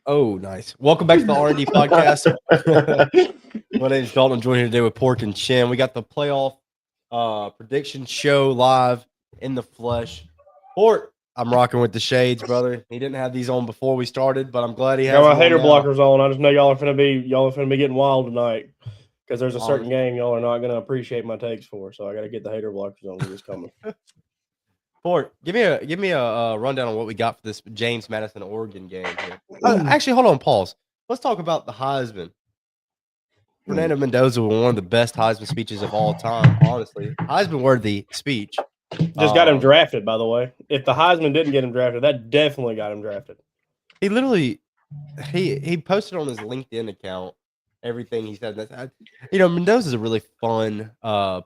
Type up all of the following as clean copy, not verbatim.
Oh, nice. Welcome back to the R&D podcast. My name is Dalton. I'm joined here today with Pork and Chin. We got the playoff prediction show live in the flesh. Pork, I'm rocking with the shades, brother. He didn't have these on before we started, but I'm glad he has Got my them hater on now. blockers on. I just know y'all are finna be getting wild tonight because there's a certain game y'all are not gonna appreciate my takes for. So I got to get the hater blockers on because it's coming. Pork, give me a rundown on what we got for this James Madison Oregon game here. Actually, hold on, pause. Let's talk about the Heisman. Fernando Mendoza was one of the best Heisman speeches of all time, honestly. Heisman worthy speech. Just got him drafted, by the way. If the Heisman didn't get him drafted, that definitely got him drafted. He literally he posted on his LinkedIn account everything he said. Mendoza's a really fun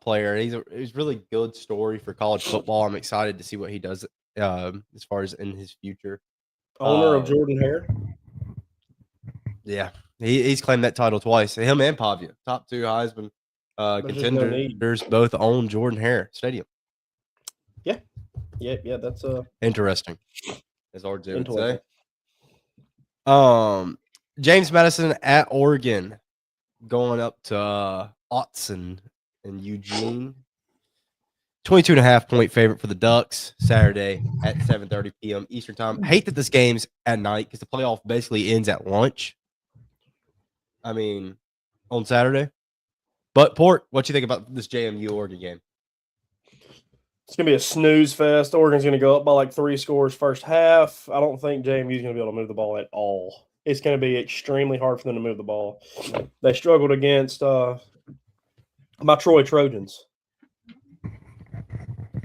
player. He's really good story for college football. I'm excited to see what he does as far as in his future. Owner of Jordan Hare. Yeah, he's claimed that title twice. Him and Pavia, top two Heisman contenders, both own Jordan Hare Stadium. Yeah. That's interesting, as RJ would say. James Madison at Oregon, going up to Autzen and Eugene. 22.5-point favorite for the Ducks. Saturday at 7:30 p.m. Eastern time. I hate that this game's at night because the playoff basically ends at lunch. I mean, on Saturday. But Port, what you think about this JMU Oregon game? It's gonna be a snooze fest. Oregon's gonna go up by like 3 scores first half. I don't think JMU's gonna be able to move the ball at all. It's gonna be extremely hard for them to move the ball. They struggled against my Troy Trojans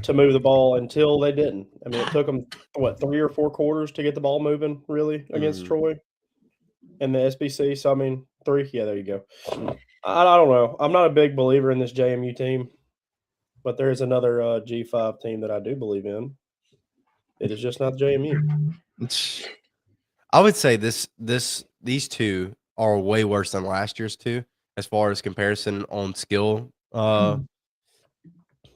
to move the ball until they didn't. I mean, it took them 3 or 4 quarters to get the ball moving really against Troy and the SBC. So I mean, 3. Yeah, there you go. I don't know. I'm not a big believer in this JMU team, but there is another G5 team that I do believe in. It is just not JMU. I would say these two are way worse than last year's two as far as comparison on skill. I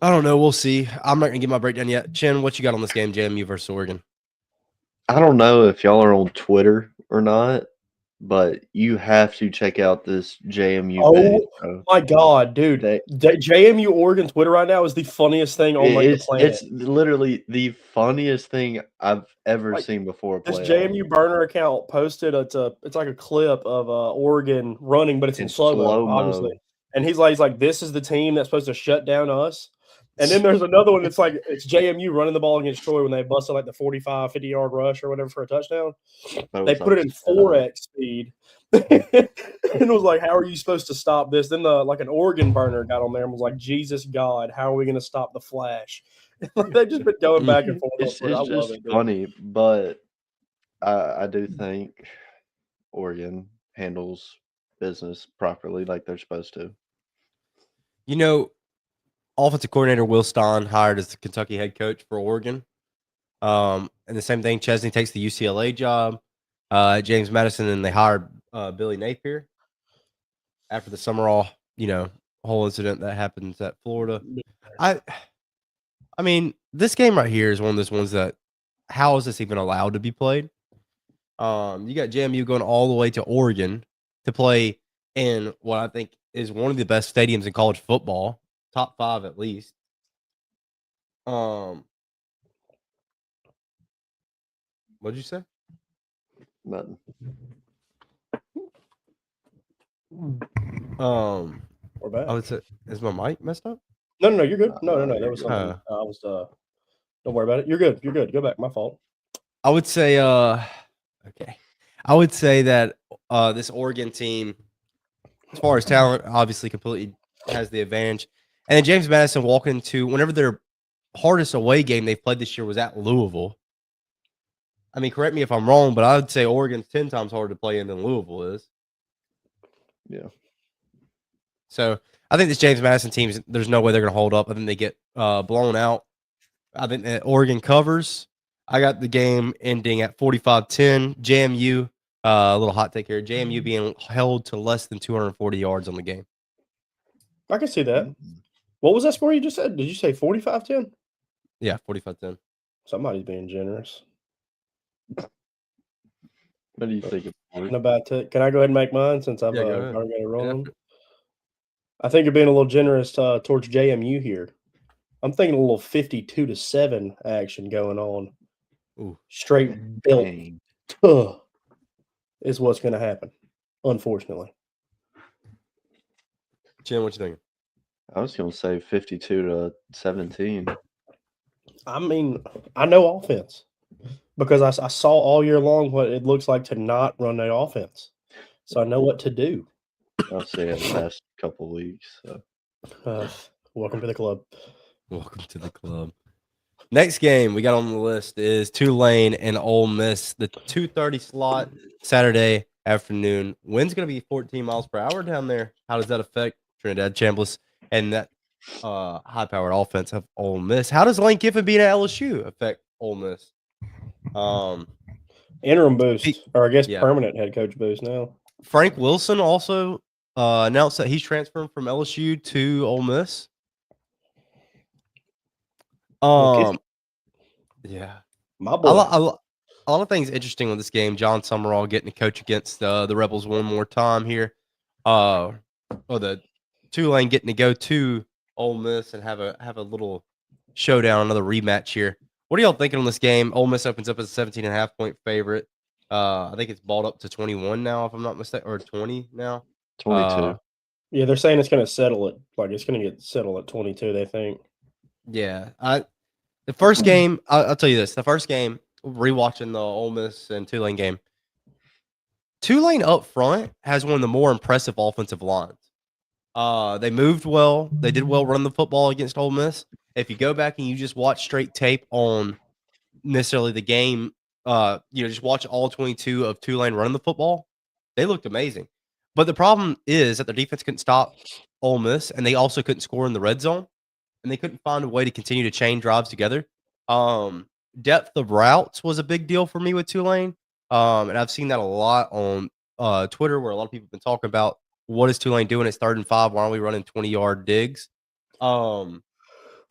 don't know. We'll see. I'm not gonna get my breakdown yet. Chin, what you got on this game, JMU versus Oregon? I don't know if y'all are on Twitter or not, but you have to check out this JMU page. Oh my god, dude! JMU Oregon Twitter right now is the funniest thing on the planet. It's literally the funniest thing I've ever seen before. This JMU burner account posted it's like a clip of Oregon running, but it's in slow-mo, obviously. And he's like, this is the team that's supposed to shut down us. And then there's another one that's like it's JMU running the ball against Troy when they busted like the 45, 50-yard rush or whatever for a touchdown. They put it in 4x speed. And it was like, how are you supposed to stop this? Then an Oregon burner got on there and was like, Jesus God, how are we going to stop the flash? They've just been going back and forth. It's just funny, but I do think Oregon handles business properly like they're supposed to. Offensive coordinator Will Stein hired as the Kentucky head coach for Oregon. And the same thing, Chesney takes the UCLA job at James Madison, and they hired Billy Napier after the Summerall, whole incident that happens at Florida. I mean, this game right here is one of those ones that how is this even allowed to be played? You got JMU going all the way to Oregon to play in what I think is one of the best stadiums in college football. Top 5 at least. What'd you say? Nothing. We're back. I would say, is my mic messed up? No, you're good. No. That was something. I was don't worry about it. You're good. Go back. My fault. I would say okay. I would say that this Oregon team, as far as talent, obviously completely has the advantage. And then James Madison walking into whenever their hardest away game they've played this year was at Louisville. I mean, correct me if I'm wrong, but I would say Oregon's 10 times harder to play in than Louisville is. Yeah. So I think this James Madison team, there's no way they're going to hold up. I think they get blown out. I think that Oregon covers. I got the game ending at 45-10. JMU, a little hot take here. JMU being held to less than 240 yards on the game. I can see that. What was that score you just said? Did you say 45-10? Yeah, 45-10. Somebody's being generous. What do you think about it? Can I go ahead and make mine since I've already got it rolling? Yeah. I think you're being a little generous towards JMU here. I'm thinking a little 52-7 action going on. Ooh. Straight built is what's going to happen, unfortunately. Jen, what you thinking? I was going to say 52-17. I mean, I know offense because I saw all year long what it looks like to not run the offense. So I know what to do. I'll say it the last couple of weeks. So. Welcome to the club. Welcome to the club. Next game we got on the list is Tulane and Ole Miss. The 2:30 slot Saturday afternoon. Wind's going to be 14 miles per hour down there. How does that affect Trinidad Chambliss and that high-powered offense of Ole Miss? How does Lane Kiffin being at LSU affect Ole Miss? Interim boost, or I guess permanent head coach boost now. Frank Wilson also announced that he's transferring from LSU to Ole Miss. Yeah, my boy. A lot of things interesting with this game. John Summerall getting to coach against the Rebels one more time here. Or the Tulane getting to go to Ole Miss and have a little showdown, another rematch here. What are y'all thinking on this game? Ole Miss opens up as a 17.5-point favorite. I think it's balled up to 21 now, if I'm not mistaken, or 20 now. 22. Yeah, they're saying it's going to settle it. Like it's going to get settled at 22. They think. Yeah, the first game, I'll tell you this: the first game, rewatching the Ole Miss and Tulane game, Tulane up front has one of the more impressive offensive lines. They moved well. They did well running the football against Ole Miss. If you go back and you just watch straight tape on necessarily the game, just watch all 22 of Tulane running the football, they looked amazing. But the problem is that their defense couldn't stop Ole Miss, and they also couldn't score in the red zone, and they couldn't find a way to continue to chain drives together. Depth of routes was a big deal for me with Tulane, and I've seen that a lot on Twitter, where a lot of people have been talking about what is Tulane doing? It's 3rd and 5. Why aren't we running 20-yard digs?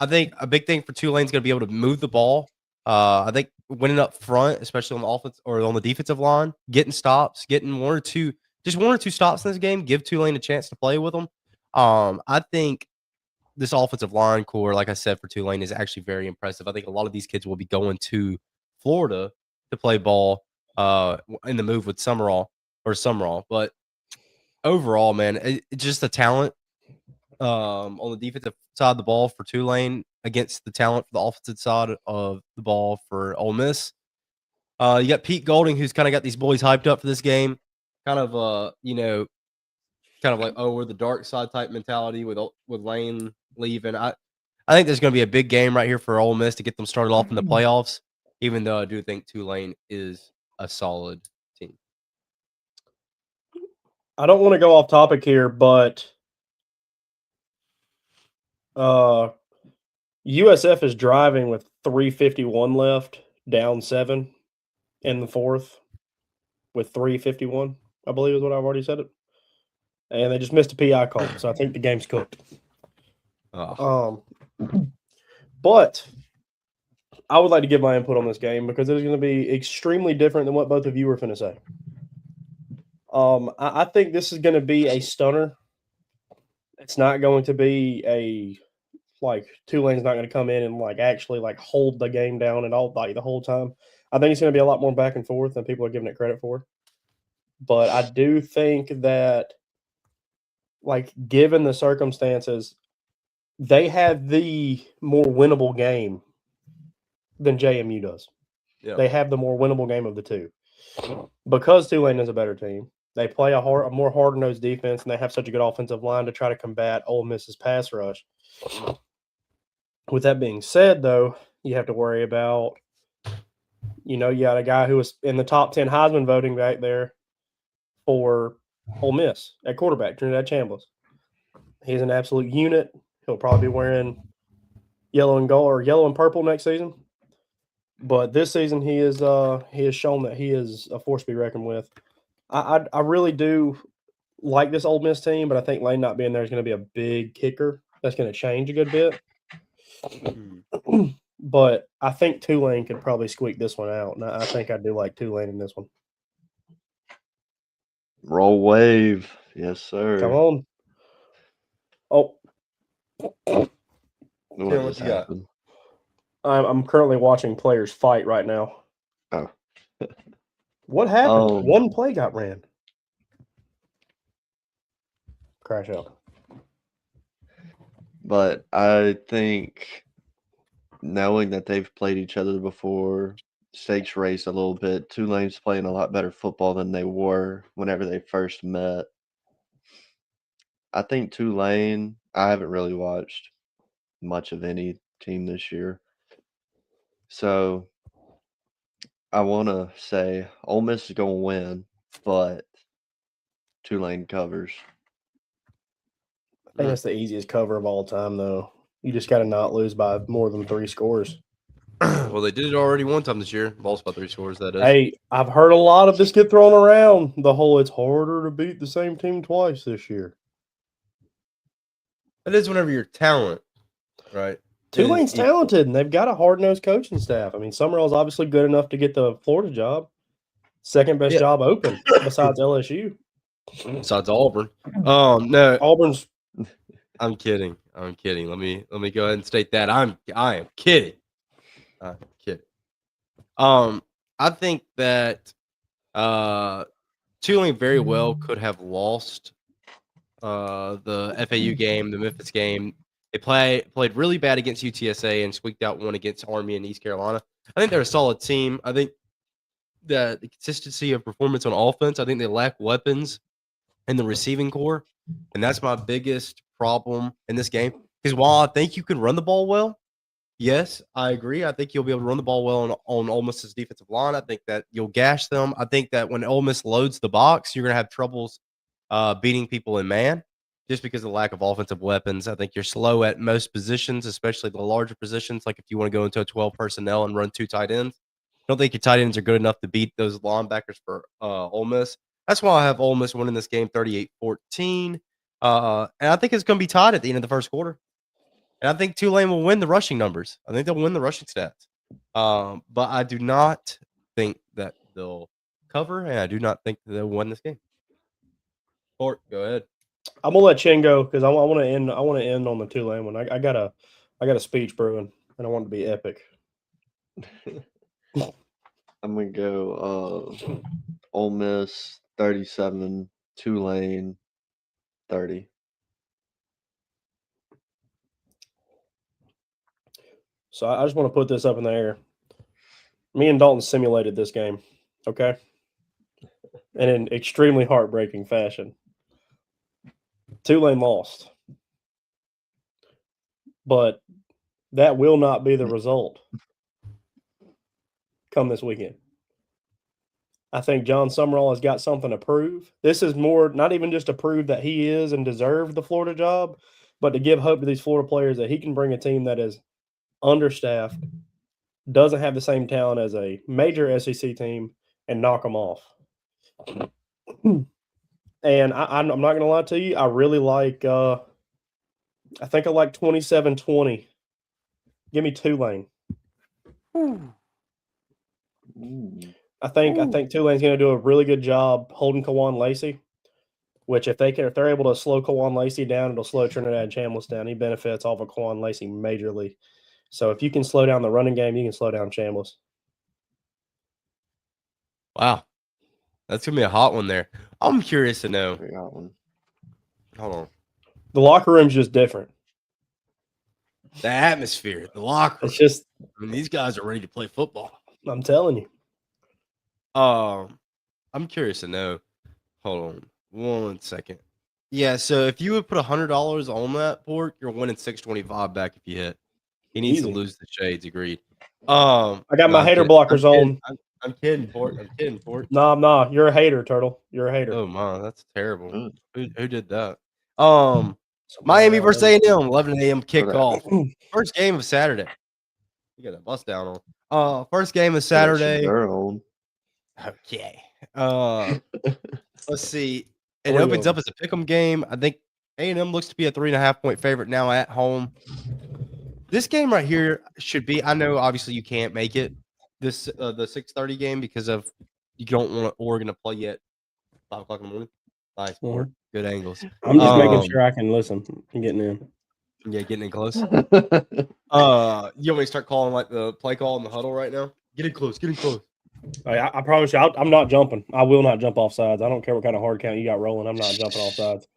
I think a big thing for Tulane is going to be able to move the ball. I think winning up front, especially on the offense or on the defensive line, getting stops, getting one or two stops in this game, give Tulane a chance to play with them. I think this offensive line core, like I said, for Tulane is actually very impressive. I think a lot of these kids will be going to Florida to play ball in the move with Summerall. But overall, man, it's just the talent on the defensive side of the ball for Tulane against the talent for the offensive side of the ball for Ole Miss. You got Pete Golding, who's kind of got these boys hyped up for this game. Kind of like, we're the dark side type mentality with Lane leaving. I think there's going to be a big game right here for Ole Miss to get them started off in the playoffs, even though I do think Tulane is a solid team. I don't want to go off topic here, but USF is driving with 3:51 left, down 7 in the fourth with 3:51, I believe is what I've already said it. And they just missed a PI call, so I think the game's cooked. But I would like to give my input on this game because it is going to be extremely different than what both of you were going to say. I think this is going to be a stunner. It's not going to be Tulane's not going to come in and actually hold the game down and all the whole time. I think it's going to be a lot more back and forth than people are giving it credit for. But I do think that, given the circumstances, they have the more winnable game than JMU does. Yeah. They have the more winnable game of the two. Because Tulane is a better team, they play a more hard-nosed defense, and they have such a good offensive line to try to combat Ole Miss's pass rush. With that being said, though, you have to worry about, you got a guy who was in the top 10 Heisman voting back there for Ole Miss at quarterback, Trinidad Chambliss. He's an absolute unit. He'll probably be wearing yellow and gold or yellow and purple next season. But this season, he has shown that he is a force to be reckoned with. I really do like this Ole Miss team, but I think Lane not being there is going to be a big kicker. That's going to change a good bit. But I think Tulane could probably squeak this one out, and I think I do like Tulane in this one. Roll wave. Yes, sir. Come on. Oh, What Tim, just what you got? happened? I'm currently watching players fight right now. Oh. What happened? One play got ran. Crash out. But I think knowing that they've played each other before, stakes raised a little bit. Tulane's playing a lot better football than they were whenever they first met. I think Tulane, I haven't really watched much of any team this year. So I want to say Ole Miss is going to win, but Tulane covers. I think that's the easiest cover of all time, though. You just got to not lose by more than 3 scores. Well, they did it already one time this year. Lost by 3 scores, that is. Hey, I've heard a lot of this get thrown around. The whole it's harder to beat the same team twice this year. It is whenever you're talent, right? Tulane's talented, and they've got a hard-nosed coaching staff. I mean, Summerall's obviously good enough to get the Florida job. Second best job open besides LSU. Besides Auburn. No. Auburn's. I'm kidding. I'm kidding. Let me go ahead and state that. I am kidding. I'm kidding. I think that Tulane very well could have lost the FAU game, the Memphis game. They played really bad against UTSA and squeaked out one against Army and East Carolina. I think they're a solid team. I think that the consistency of performance on offense, I think they lack weapons in the receiving core. And that's my biggest problem in this game. Because while I think you can run the ball well, yes, I agree. I think you'll be able to run the ball well on Ole Miss's defensive line. I think that you'll gash them. I think that when Ole Miss loads the box, you're going to have troubles beating people in man just because of the lack of offensive weapons. I think you're slow at most positions, especially the larger positions. Like if you want to go into a 12 personnel and run 2 tight ends, I don't think your tight ends are good enough to beat those linebackers for Ole Miss. That's why I have Ole Miss winning this game 38-14. And I think it's going to be tied at the end of the first quarter. And I think Tulane will win the rushing numbers. I think they'll win the rushing stats. But I do not think that they'll cover, and I do not think that they'll win this game. Fort, go ahead. I'm gonna let Chen go because I want to end. I want to end on the Tulane one. I got a speech brewing, and I want it to be epic. I'm gonna go Ole Miss 37, Tulane 30. So I just want to put this up in the air. Me and Dalton simulated this game, okay? And in extremely heartbreaking fashion. Tulane lost. But that will not be the result come this weekend. I think John Summerall has got something to prove. This is more not even just to prove that he is and deserved the Florida job, but to give hope to these Florida players that he can bring a team that is understaffed, doesn't have the same talent as a major SEC team, and knock them off. And I'm not going to lie to you. I really like I think I like 27-20. Give me Tulane. I think Tulane's going to do a really good job holding Kawan Lacey, which if they're able to slow Kawan Lacey down, it'll slow Trinidad Chambliss down. He benefits off of Kawan Lacey majorly. So if you can slow down the running game, you can slow down Chambliss. Wow. That's going to be a hot one there. I'm curious to know. Hold on. The locker room's just different. The atmosphere, the locker room. It's just, I mean, these guys are ready to play football. I'm telling you. I'm curious to know. Hold on 1 second. Yeah, so if you would put $100 on that Port, you're winning $625 back if you hit. He needs to lose the shades. Agreed. I got my hater blockers on. I'm kidding, Port. I'm kidding, Port. Nah. You're a hater, Turtle. You're a hater. Oh my, that's terrible. Who did that? Miami versus A&M, 11 a.m. kickoff. First game of Saturday. You got a bust down on. First game of Saturday. Okay. Let's see. It opens up as a pick'em game. I think A&M looks to be a 3.5-point favorite now at home. This game right here should be. I know, obviously, you can't make it the 6:30 game because of you don't want Oregon to play yet 5 o'clock in the morning. Nice, Mhm. Port. Good angles. I'm just making sure I can listen and getting in. Yeah, getting in close. You want me to start calling like the play call in the huddle right now? Get in close. Get in close. I promise you, I'm not jumping. I will not jump off sides. I don't care what kind of hard count you got rolling. I'm not jumping off sides.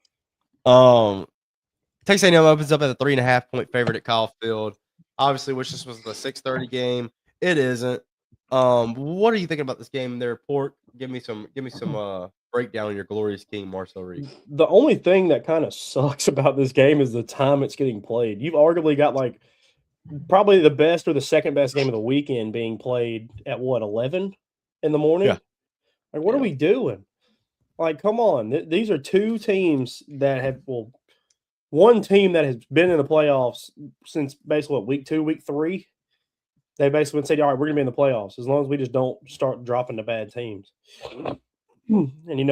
Texas A&M opens up at a 3.5-point favorite at Kyle Field. Obviously, wish this was the 6:30 game. It isn't. What are you thinking about this game there, Port? Give me some breakdown on your glorious king, Marcel Reed. The only thing that kind of sucks about this game is the time it's getting played. You've arguably got like probably the best or the second best game of the weekend being played at 11 in the morning. Yeah. Like, what are we doing? Like, come on. These are two teams that have one team that has been in the playoffs since basically week 2, week 3. They basically said, all right, we're going to be in the playoffs as long as we just don't start dropping the bad teams. And,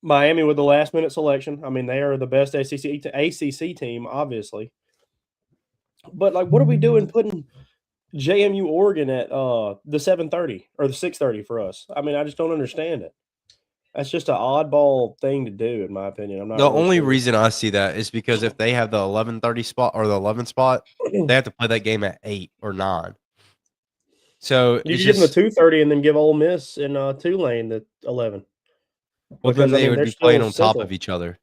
Miami with the last-minute selection. I mean, they are the best ACC team, obviously. But, like, what are we doing putting JMU Oregon at the 7:30 or the 6:30 for us? I mean, I just don't understand it. That's just an oddball thing to do, in my opinion. I'm not. The really only sure. reason I see that is because if they have the 11:30 spot or the 11 spot, they have to play that game at 8 or 9. So you it's give them just the 2:30 and then give Ole Miss and Tulane the 11. well, then Because, I they mean, would they're be playing still on top Central. of each other.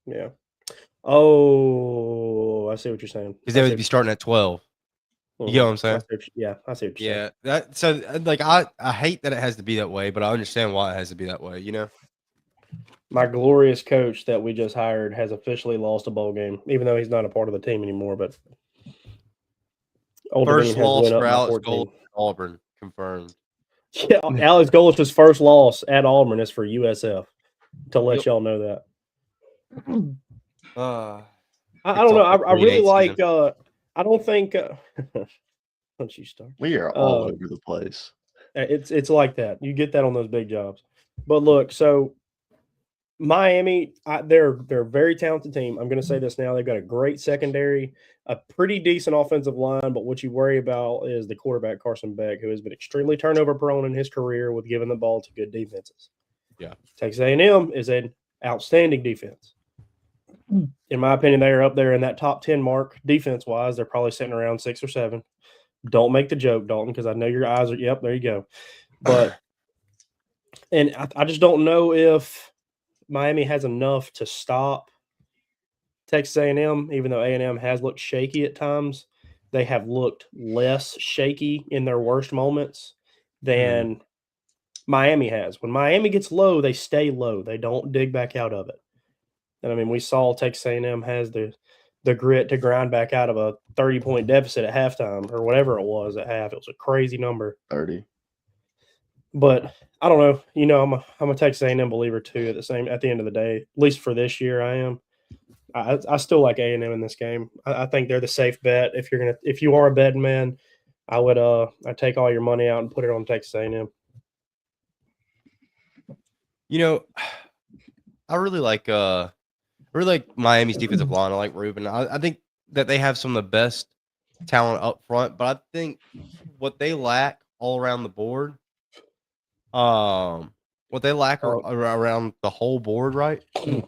Yeah. Oh, I see what you're saying. Because they would be starting at 12. You get what I'm saying? Yeah, I see what you're saying. Yeah. I hate that it has to be that way, but I understand why it has to be that way, My glorious coach that we just hired has officially lost a bowl game, even though he's not a part of the team anymore. But Old First Dominion has loss went up for by Alex 14. Gold at Auburn, confirmed. Yeah, Alex Golish's first loss at Auburn is for USF. To let y'all know that. I don't know. I really like. I don't think. Don't you start? We are all over the place. It's like that. You get that on those big jobs. But look, so Miami, they're a very talented team. I'm going to say this now. They've got a great secondary, a pretty decent offensive line, but what you worry about is the quarterback, Carson Beck, who has been extremely turnover prone in his career with giving the ball to good defenses. Yeah. Texas A&M is an outstanding defense. In my opinion, they are up there in that top 10 mark defense-wise. They're probably sitting around 6 or 7. Don't make the joke, Dalton, because I know your eyes are – yep, there you go. But – and I just don't know if Miami has enough to stop Texas A&M, even though A&M has looked shaky at times. They have looked less shaky in their worst moments than Miami has. When Miami gets low, they stay low. They don't dig back out of it. And, I mean, we saw Texas A&M has the grit to grind back out of a 30-point deficit at halftime or whatever it was at half. It was a crazy number. 30. But I don't know. I'm a Texas A&M believer too. At the end of the day, at least for this year, I am. I still like A&M in this game. I think they're the safe bet. If you are a betting man, I'd take all your money out and put it on Texas A&M. I really like Miami's defensive line. I like Ruben. I think that they have some of the best talent up front, but I think what they lack all around the board, around the whole board, right?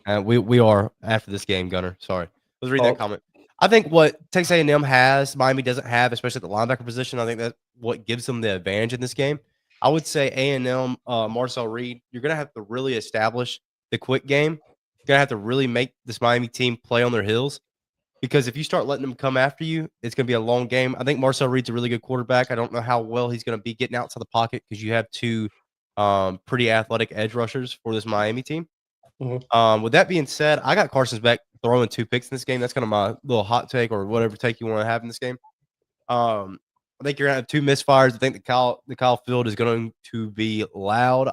And we are after this game, Gunner. Sorry, let's read that comment. I think what Texas A&M has, Miami doesn't have, especially at the linebacker position. I think that's what gives them the advantage in this game. I would say A&M, Marcel Reed, you're gonna have to really establish the quick game. You're gonna have to really make this Miami team play on their heels, because if you start letting them come after you, it's gonna be a long game. I think Marcel Reed's a really good quarterback. I don't know how well he's gonna be getting outside the pocket because you have two pretty athletic edge rushers for this Miami team. Mm-hmm. With that being said, I got Carson Beck throwing 2 picks in this game. That's kind of my little hot take or whatever take you want to have in this game. I think you're gonna have 2 misfires. I think the Kyle Field is going to be loud.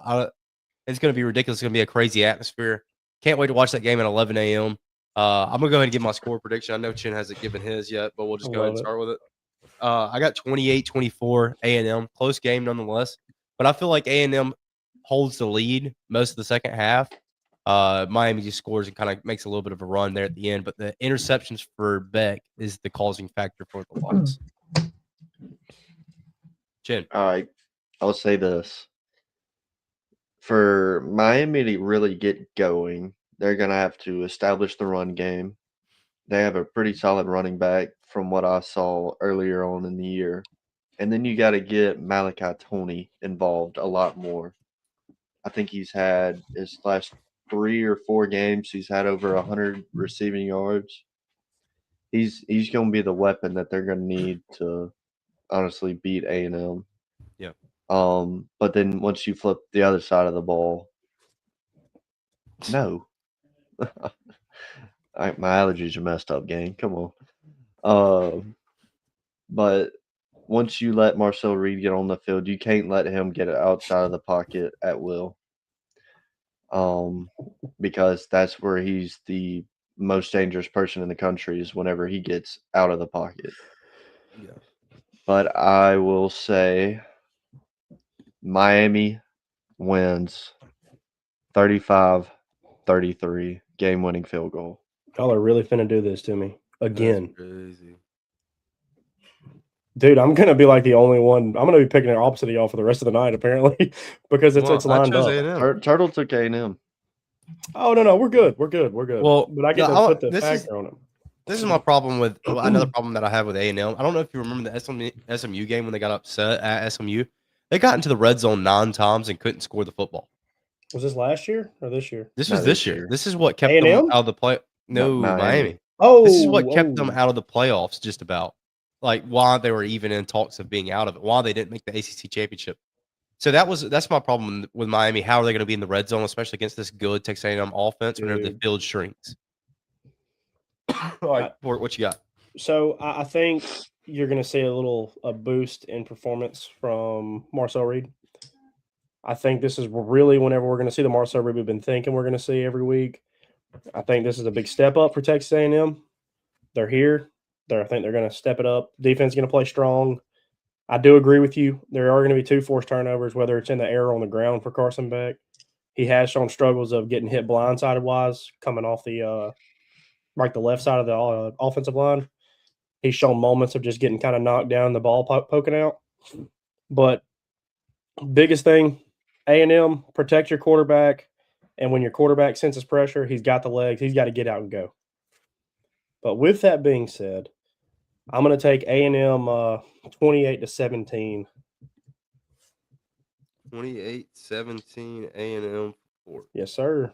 It's going to be ridiculous. It's going to be a crazy atmosphere. Can't wait to watch that game at 11 a.m. I'm gonna go ahead and give my score prediction. I know Chin hasn't given his yet, but we'll just go ahead and start with it. I got 28-24 A&M. Close game nonetheless, but I feel like A&M holds the lead most of the second half. Miami just scores and kind of makes a little bit of a run there at the end, but the interceptions for Beck is the causing factor for the loss. Chin. All right. I'll say this. For Miami to really get going, they're going to have to establish the run game. They have a pretty solid running back from what I saw earlier on in the year. And then you got to get Malachi Tony involved a lot more. I think he's had his last 3 or 4 games, he's had over 100 receiving yards. He's going to be the weapon that they're going to need to honestly beat A&M. Yeah. But then once you flip the other side of the ball, no. My allergies are messed up, gang. Come on. But once you let Marcel Reed get on the field, you can't let him get outside of the pocket at will. Because that's where he's the most dangerous person in the country is whenever he gets out of the pocket. Yeah. But I will say Miami wins 35-33, game-winning field goal. Y'all are really finna do this to me again. That's crazy. Dude, I'm gonna be like the only one. I'm gonna be picking the opposite of y'all for the rest of the night, apparently, because it's lined up. Turtle took A&M. Oh no, we're good. We're good. Well, but I get to put the factor on him. This is my problem with another problem that I have with A&M. I don't know if you remember the SMU game when they got upset at SMU. They got into the red zone 9 times and couldn't score the football. Was this last year or this year? This was this year. This is what kept A&M? them out of the play. No, Miami. Oh, this is what kept them out of the playoffs. Just about like why they were even in talks of being out of it. Why they didn't make the ACC championship. So that's my problem with Miami. How are they going to be in the red zone, especially against this good Texas A&M offense whenever the field shrinks? All right, Port, what you got? So I think you're going to see a boost in performance from Marcel Reed. I think this is really whenever we're going to see the Marcel Reed we've been thinking we're going to see every week. I think this is a big step up for Texas A&M. They're here. I think they're going to step it up. Defense is going to play strong. I do agree with you. There are going to be 2 forced turnovers, whether it's in the air or on the ground for Carson Beck. He has shown struggles of getting hit blindsided wise coming off the the left side of the offensive line. He's shown moments of just getting kind of knocked down, the ball poking out. But biggest thing, A&M, protect your quarterback. And when your quarterback senses pressure, he's got the legs. He's got to get out and go. But with that being said, I'm going to take A&M 28-17. 28-17 A&M Fort. Yes, sir.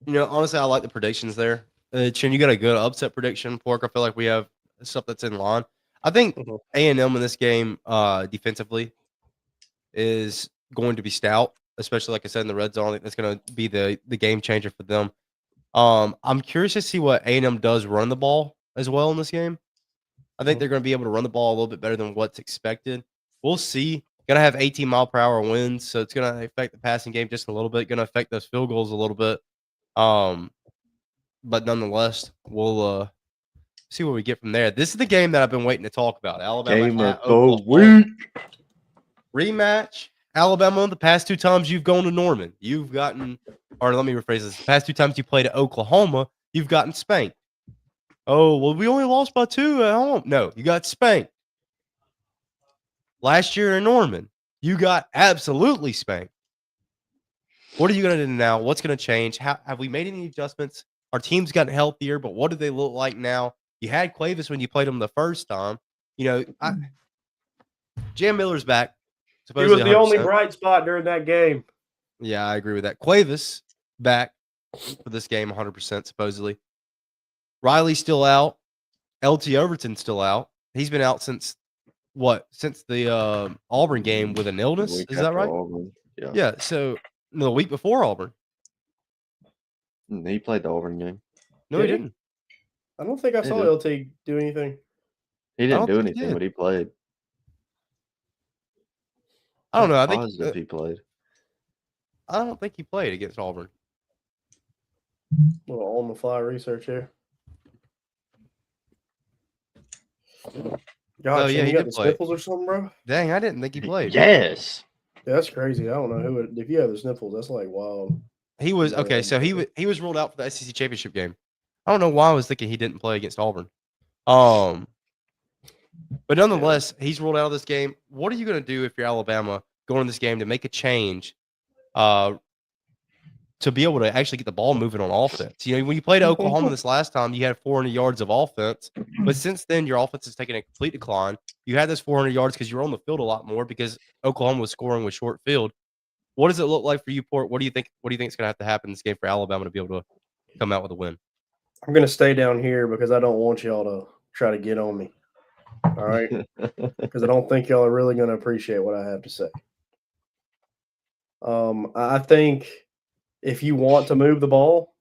You know, honestly, I like the predictions there. Chin, you got a good upset prediction, Pork. I feel like we have stuff that's in line. I think A&M in this game defensively is going to be stout, especially like I said in the red zone. I think that's going to be the game changer for them. I'm curious to see what A&M does run the ball as well in this game. I think they're going to be able to run the ball a little bit better than what's expected. We'll see. Going to have 18-mile-per-hour winds, so it's going to affect the passing game just a little bit. Going to affect those field goals a little bit. But nonetheless, we'll see what we get from there. This is the game that I've been waiting to talk about. Alabama game of the week. Rematch. Alabama, the past 2 times you've gone to Norman, you've gotten, or let me rephrase this, the past 2 times you played at Oklahoma, you've gotten spanked. Oh, well, we only lost by 2 at home. No, you got spanked. Last year in Norman, you got absolutely spanked. What are you going to do now? What's going to change? Have we made any adjustments? Our team's gotten healthier, but what do they look like now? You had Clavis when you played them the first time. You know, Jam Miller's back. He was the only bright spot during that game. Yeah, I agree with that. Clavis back for this game 100% supposedly. Riley's still out. LT Overton's still out. He's been out since what? Since the Auburn game with an illness. Is that right? Auburn. Yeah. Yeah. So the week before Auburn. He played the Auburn game. No, he didn't. I don't think I saw LT do anything. He didn't do anything, but he played. I don't know. I think he played. I don't think he played against Auburn. A little on the fly research here. God, yeah, you got the sniffles or something, bro? Dang, I didn't think he played. Yes. Yeah, that's crazy. I don't know who if you have the sniffles, that's like wild. He was okay, so he was ruled out for the SEC championship game. I don't know why I was thinking he didn't play against Auburn. But nonetheless, he's ruled out of this game. What are you going to do if you're Alabama going in this game to make a change to be able to actually get the ball moving on offense. When you played Oklahoma this last time, you had 400 yards of offense, but since then your offense has taken a complete decline. You had this 400 yards because you were on the field a lot more because Oklahoma was scoring with short field. What does it look like for you, Port? What do you think? What do you think is going to have to happen in this game for Alabama to be able to come out with a win? I'm going to stay down here because I don't want y'all to try to get on me. All right, because I don't think y'all are really going to appreciate what I have to say. I think if you want to move the ball,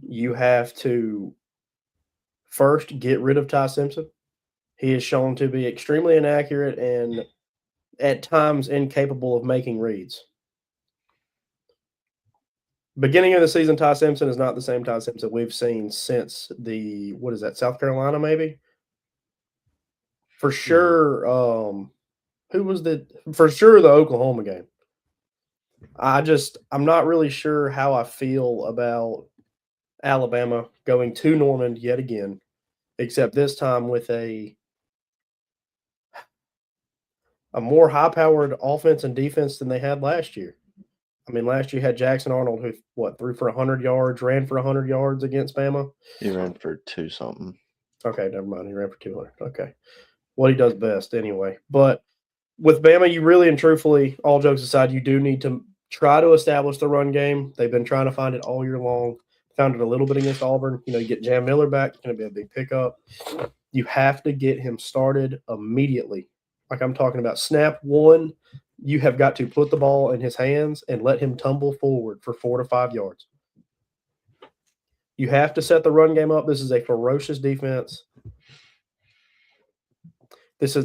you have to first get rid of Ty Simpson. He is shown to be extremely inaccurate and at times incapable of making reads. Beginning of the season, Ty Simpson is not the same Ty Simpson we've seen since South Carolina, maybe? For sure, for sure the Oklahoma game. I'm not really sure how I feel about Alabama going to Norman yet again, except this time with a more high-powered offense and defense than they had last year. I mean, last year you had Jackson Arnold, who threw for 100 yards, ran for 100 yards against Bama. He ran for 2-something. Okay, never mind. He ran for 200. Okay, what he does best anyway. But with Bama, you really and truthfully, all jokes aside, you do need to try to establish the run game. They've been trying to find it all year long. Found it a little bit against Auburn. You get Jam Miller back. It's going to be a big pickup. You have to get him started immediately. Like I'm talking about snap one, you have got to put the ball in his hands and let him tumble forward for 4 to 5 yards. You have to set the run game up. This is a ferocious defense. That's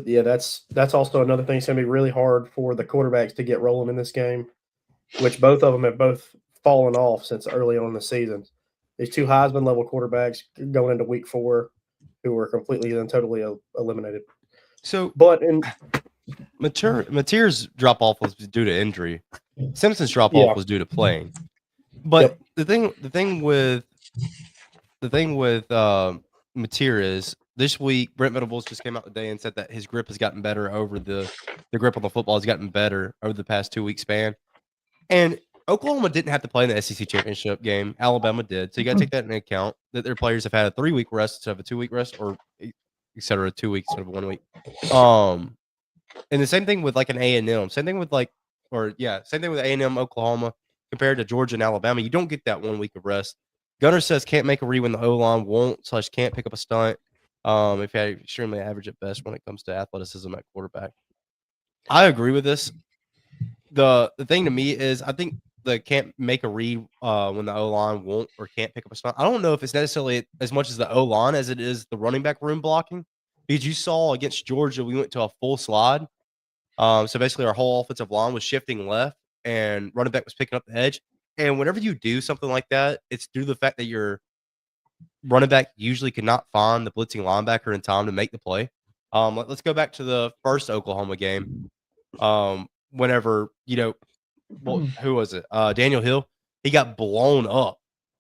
also another thing. It's going to be really hard for the quarterbacks to get rolling in this game, which both of them have both fallen off since early on in the season. These two Heisman-level quarterbacks going into week 4 who were completely and totally eliminated. So, but in Mateer's drop-off was due to injury. Simpson's drop-off was due to playing. But the thing with Mateer is this week Brent Venables just came out today and said that his grip has gotten better over the grip on the football has gotten better over the past 2-week span. And Oklahoma didn't have to play in the SEC championship game. Alabama did. So you got to take that into account that their players have had a 3-week rest instead of a 2-week rest, or et cetera, 2 weeks instead of 1 week. And the same thing with like an A&M. Same thing with A&M, Oklahoma compared to Georgia and Alabama. You don't get that 1 week of rest. Gunner says can't make a read when the O-line can't pick up a stunt. If you had extremely average at best when it comes to athleticism at quarterback. I agree with this. The thing to me is I think the can't make a read when the O-line won't or can't pick up a stunt. I don't know if it's necessarily as much as the O-line as it is the running back room blocking. Because you saw against Georgia, we went to a full slide. So basically our whole offensive line was shifting left and running back was picking up the edge. And whenever you do something like that, it's due to the fact that your running back usually cannot find the blitzing linebacker in time to make the play. Let's go back to the first Oklahoma game. Whenever, who was it? Daniel Hill. He got blown up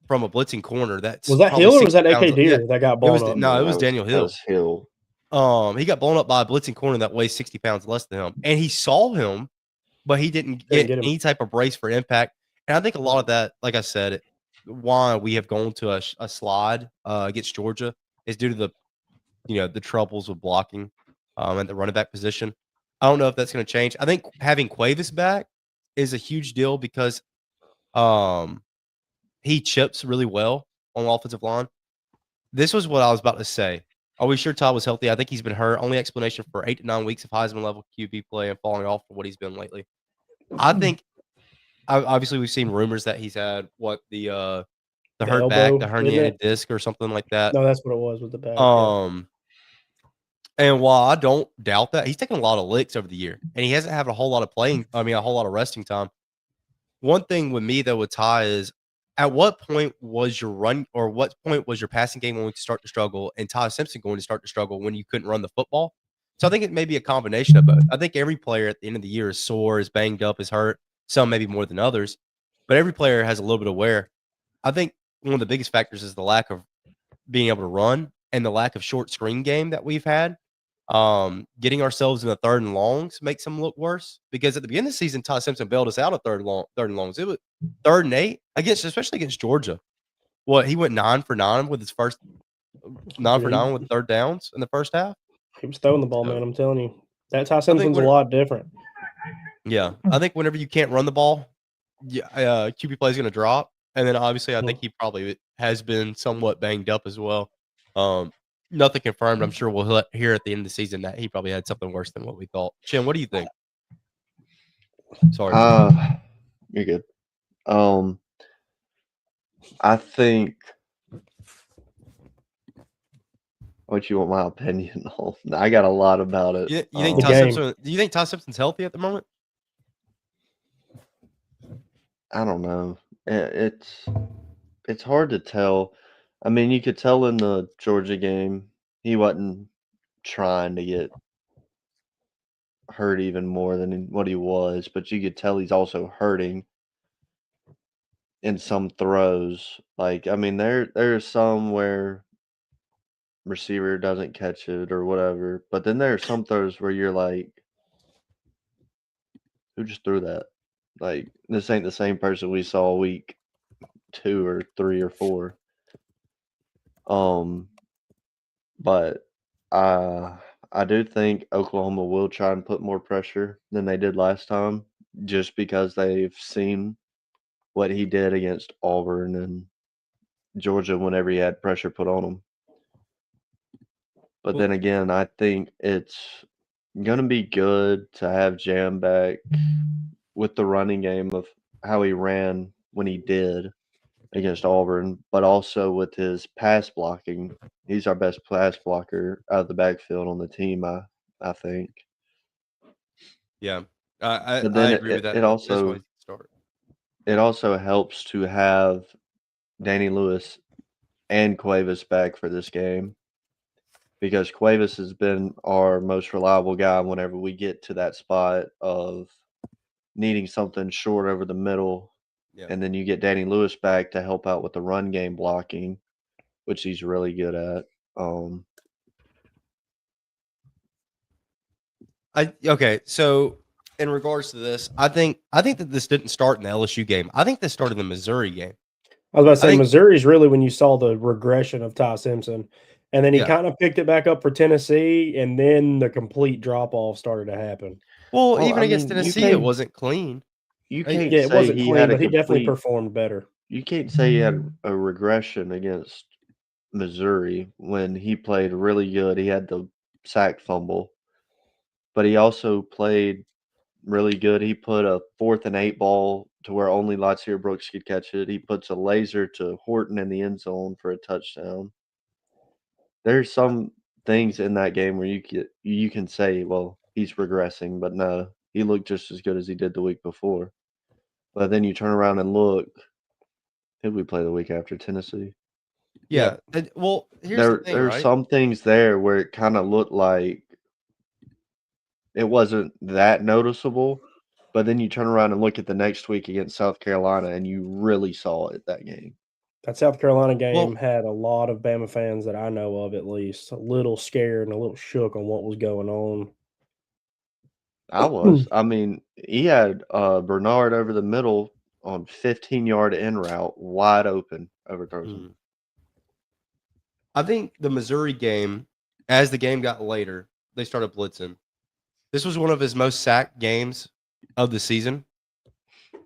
from a blitzing corner. Was that Hill or was that AK Deer that got blown up? No, it was Daniel Hill. Hill. He got blown up by a blitzing corner that weighs 60 pounds less than him. And he saw him, but he didn't get any type of brace for impact. And I think a lot of that, like I said, why we have gone to a slide against Georgia is due to the troubles with blocking at the running back position. I don't know if that's going to change. I think having Cuevas back is a huge deal because he chips really well on the offensive line. This was what I was about to say. Are we sure Todd was healthy? I think he's been hurt. Only explanation for 8 to 9 weeks of Heisman level QB play and falling off for what he's been lately. I think obviously we've seen rumors that he's had the hurt elbow, back, the herniated disc or something like that. No, that's what it was with the back. And while I don't doubt that, he's taken a lot of licks over the year, and he hasn't had a whole lot of resting time. One thing with me though with Ty is, at what point was your passing game going to start to struggle, and Ty Simpson going to start to struggle when you couldn't run the football? So I think it may be a combination of both. I think every player at the end of the year is sore, is banged up, is hurt. Some maybe more than others, but every player has a little bit of wear. I think one of the biggest factors is the lack of being able to run and the lack of short screen game that we've had. Getting ourselves in the 3rd and longs makes them look worse because at the beginning of the season, Ty Simpson bailed us out of 3rd and longs. It was 3rd and 8 especially against Georgia. What, he went 9 for 9 with his first 9 for 9 with 3rd downs in the first half. He was throwing the ball, man. I'm telling you, that Ty Simpson's a lot different. Yeah, I think whenever you can't run the ball, QB play is going to drop, and then obviously I think he probably has been somewhat banged up as well. Nothing confirmed. I'm sure we'll hear at the end of the season that he probably had something worse than what we thought. Chin, what do you think? Sorry, you're good. I think. What you want my opinion on? I got a lot about it. You think Ty Simpson? Do you think Ty Simpson's healthy at the moment? I don't know. It's hard to tell. I mean, you could tell in the Georgia game he wasn't trying to get hurt even more than what he was, but you could tell he's also hurting in some throws. Like, I mean, there's some where receiver doesn't catch it or whatever, but then there are some throws where you're like, who just threw that? Like, this ain't the same person we saw week 2 or 3 or 4. But I do think Oklahoma will try and put more pressure than they did last time, just because they've seen what he did against Auburn and Georgia whenever he had pressure put on him. But then again, I think it's going to be good to have Jam back with the running game of how he ran when he did against Auburn, but also with his pass blocking. He's our best pass blocker out of the backfield on the team, I think. Yeah, I agree with that. It also helps to have Danny Lewis and Cuevas back for this game, because Cuevas has been our most reliable guy whenever we get to that spot of needing something short over the middle. Yeah. And then you get Danny Lewis back to help out with the run game blocking, which he's really good at. Okay, so in regards to this, I think that this didn't start in the LSU game. I think this started in the Missouri game. I was about to say Missouri's really when you saw the regression of Ty Simpson, and then he kind of picked it back up for Tennessee, and then the complete drop off started to happen. Well, even against Tennessee, it wasn't clean. You can't it wasn't clean, but he definitely performed better. You can't say he had a regression against Missouri when he played really good. He had the sack fumble, but he also played really good. He put a 4th and 8 ball to where only Latsir Brooks could catch it. He puts a laser to Horton in the end zone for a touchdown. There's some things in that game where you can say, well, he's regressing, but no, he looked just as good as he did the week before. But then you turn around and look, who did we play the week after? Tennessee? Yeah. Well, here's the thing, there's some things there where it kind of looked like it wasn't that noticeable, but then you turn around and look at the next week against South Carolina, and you really saw it that game. That South Carolina game had a lot of Bama fans that I know of, at least, a little scared and a little shook on what was going on. I was. I mean, he had Bernard over the middle on 15-yard in route, wide open, overthrows him. I think the Missouri game, as the game got later, they started blitzing. This was one of his most sacked games of the season.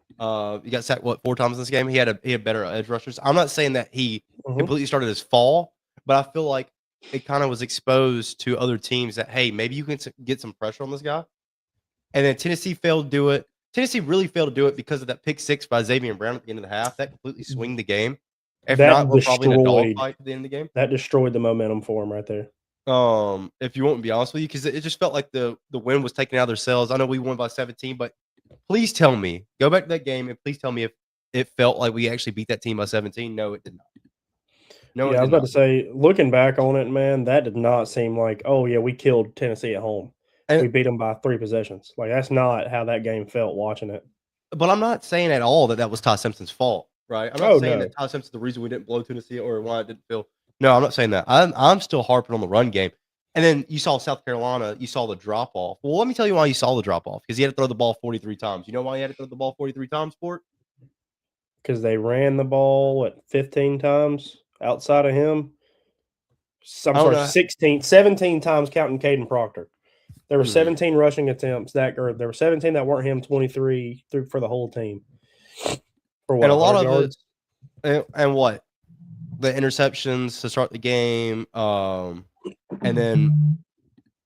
He got sacked 4 times in this game. He had better edge rushers. I'm not saying that he completely started his fall, but I feel like it kind of was exposed to other teams that, hey, maybe you can get some pressure on this guy. And then Tennessee failed to do it. Tennessee really failed to do it because of that pick 6 by Xavier Brown at the end of the half. That completely swung the game. If not, we're probably in a dogfight at the end of the game. That destroyed the momentum for him right there. If you want to be honest with you, because it just felt like the win was taken out of their cells. I know we won by 17, but please tell me, go back to that game and please tell me if it felt like we actually beat that team by 17. No, it did not. No, I was about to say, looking back on it, man, that did not seem like, oh yeah, we killed Tennessee at home. And we beat them by 3 possessions. Like, that's not how that game felt watching it. But I'm not saying at all that was Ty Simpson's fault, right? I'm not saying that Ty Simpson's the reason we didn't blow Tennessee or why it didn't feel. No, I'm not saying that. I'm still harping on the run game. And then you saw South Carolina, you saw the drop off. Well, let me tell you why you saw the drop off, because he had to throw the ball 43 times. You know why he had to throw the ball 43 times for it? Because they ran the ball, 15 times outside of him? I'm sorry, 17 times counting Caden Proctor. There were 17 rushing attempts there were 17 that weren't him, 23 for the whole team. For what, and a lot of yards? And what? The interceptions to start the game, and then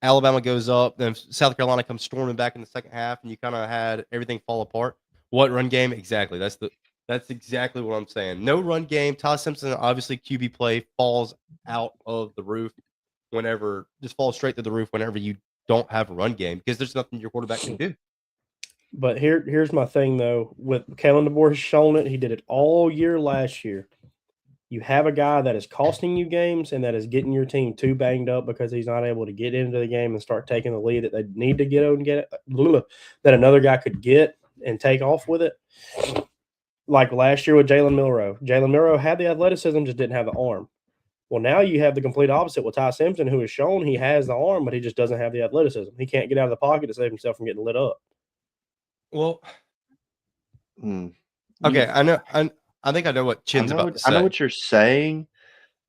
Alabama goes up, then South Carolina comes storming back in the second half, and you kind of had everything fall apart. What run game? Exactly. That's exactly what I'm saying. No run game. Ty Simpson, obviously QB play falls out of the roof just falls straight to the roof whenever you don't have a run game, because there's nothing your quarterback can do. But here's my thing though. With Kalen DeBoer has shown it. He did it all year last year. You have a guy that is costing you games and that is getting your team too banged up because he's not able to get into the game and start taking the lead that they need to get that another guy could get and take off with it. Like last year with Jalen Milroe. Jalen Milroe had the athleticism, just didn't have the arm. Well, now you have the complete opposite with Ty Simpson, who has shown he has the arm, but he just doesn't have the athleticism. He can't get out of the pocket to save himself from getting lit up. Well, okay, I know. I think I know what Chin's about to say. I know what you're saying,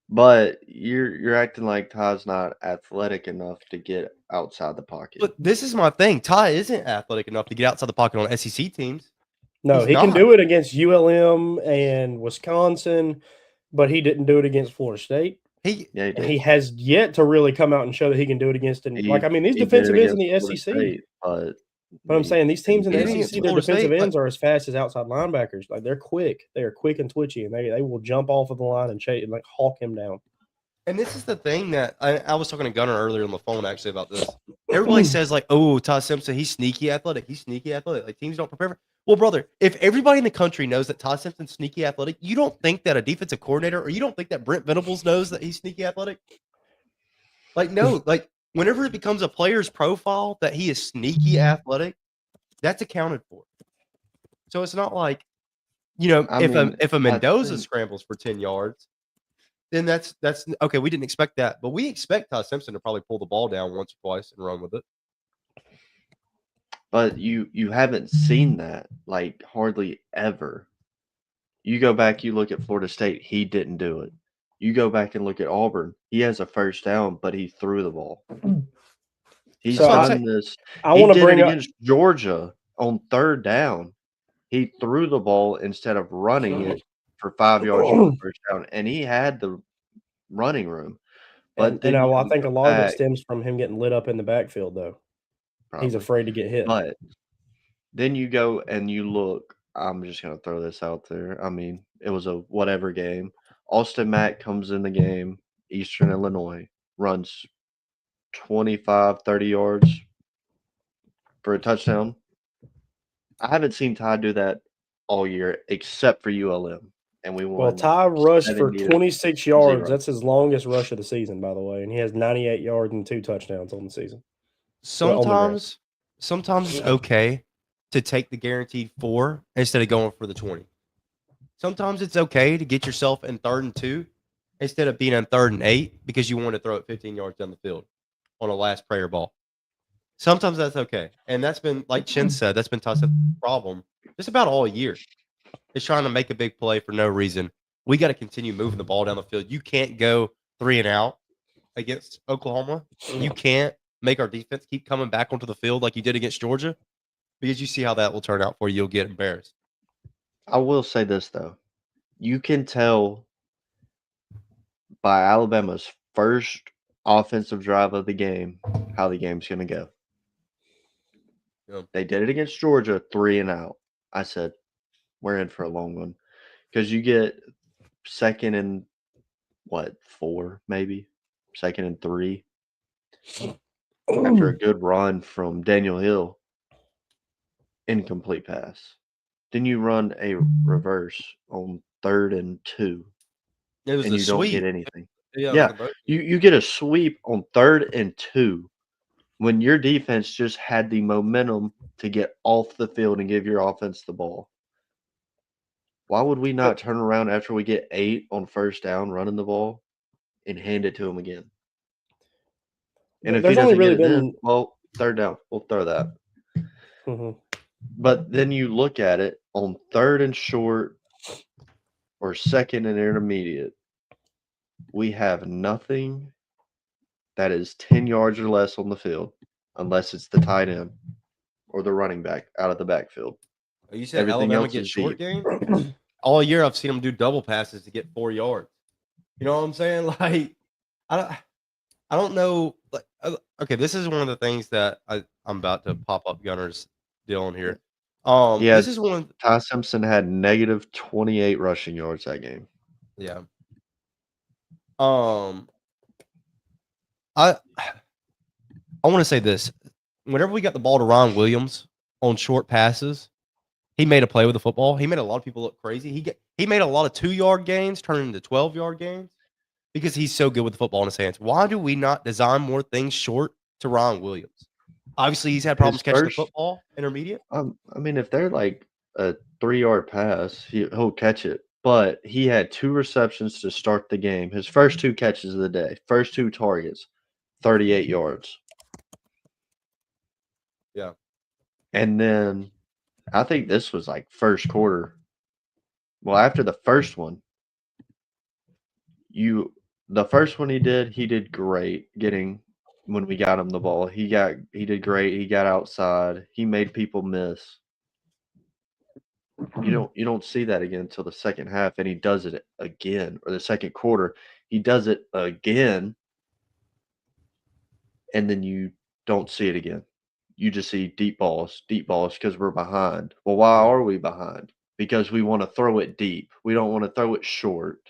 but you're acting like Ty's not athletic enough to get outside the pocket. But this is my thing. Ty isn't athletic enough to get outside the pocket on SEC teams. No, he can do it against ULM and Wisconsin, but he didn't do it against Florida State. He has yet to really come out and show that he can do it against these defensive ends in the SEC. State, but I'm saying these teams in the SEC, their defensive ends are as fast as outside linebackers. Like they're quick. They are quick and twitchy, and they will jump off of the line and chase and like hawk him down. And this is the thing that I was talking to Gunner earlier on the phone actually about this. Everybody says like, "Oh, Ty Simpson, he's sneaky athletic. He's sneaky athletic. Like teams don't prepare for." Well, brother, if everybody in the country knows that Ty Simpson's sneaky athletic, you don't think that a defensive coordinator or you don't think that Brent Venables knows that he's sneaky athletic? Like no, like whenever it becomes a player's profile that he is sneaky athletic, that's accounted for. So it's not like, if a Mendoza scrambles for 10 yards, then that's okay. We didn't expect that, but we expect Ty Simpson to probably pull the ball down once or twice and run with it. But you haven't seen that like hardly ever. You go back, you look at Florida State, he didn't do it. You go back and look at Auburn, he has a first down, but he threw the ball. He's done this. I want to bring it against Georgia on third down. He threw the ball instead of running it for 5 yards for the first down, and he had the running room. But I think a lot of it stems from him getting lit up in the backfield, though. Probably. He's afraid to get hit. But then you go and you look. I'm just going to throw this out there. I mean, it was a whatever game. Austin Mack comes in the game, Eastern Illinois, runs 25, 30 yards for a touchdown. I haven't seen Ty do that all year except for ULM. And we won. Well, Ty rushed for 26 yards. That's his longest rush of the season, by the way. And he has 98 yards and 2 touchdowns on the season. Sometimes it's okay to take the guaranteed 4 instead of going for the 20. Sometimes it's okay to get yourself in 3rd and 2 instead of being in 3rd and 8 because you want to throw it 15 yards down the field on a last prayer ball. Sometimes that's okay. And that's been, like Chin said, that's been Ty's problem just about all year. It's trying to make a big play for no reason. We got to continue moving the ball down the field. You can't go 3 and out against Oklahoma. You can't make our defense keep coming back onto the field like you did against Georgia, because you see how that will turn out for you. You'll get embarrassed. I will say this, though. You can tell by Alabama's first offensive drive of the game how the game's going to go. Yep. They did it against Georgia, 3 and out. I said, we're in for a long one, because you get 2nd and 4, maybe 2nd and 3 after a good run from Daniel Hill, incomplete pass. Then you run a reverse on 3rd and 2, and you don't get anything. You get a sweep on 3rd and 2 when your defense just had the momentum to get off the field and give your offense the ball. Why would we not turn around after we get 8 on first down running the ball and hand it to them again? And if There's he only doesn't really get it been in, well, third down. We'll throw that. Mhm. But then you look at it on third and short or second and intermediate, we have nothing that is 10 yards or less on the field unless it's the tight end or the running back out of the backfield. You said Everything Alabama else gets is short deep. game? All year I've seen them do double passes to get 4 yards. You know what I'm saying? Like, I don't know. Like, okay, this is one of the things that I'm about to pop up Gunner's deal on here. Yeah, This is one. Ty Simpson had negative 28 rushing yards that game. Yeah. I want to say this. Whenever we got the ball to Ron Williams on short passes, he made a play with the football. He made a lot of people look crazy. He made a lot of 2-yard gains turn into 12-yard gains because he's so good with the football in his hands. Why do we not design more things short to Ron Williams? Obviously, he's had problems catching the football intermediate. I mean, if they're like a 3-yard pass, he'll catch it. But he had 2 receptions to start the game. His first 2 catches of the day, first 2 targets, 38 yards. Yeah. And then I think this was like first quarter. Well, after the first one, the first one he did great getting when we got him the ball. He did great. He got outside. He made people miss. You don't see that again until the second half, and he does it again, or the second quarter. He does it again, and then you don't see it again. You just see deep balls because we're behind. Well, why are we behind? Because we want to throw it deep. We don't want to throw it short.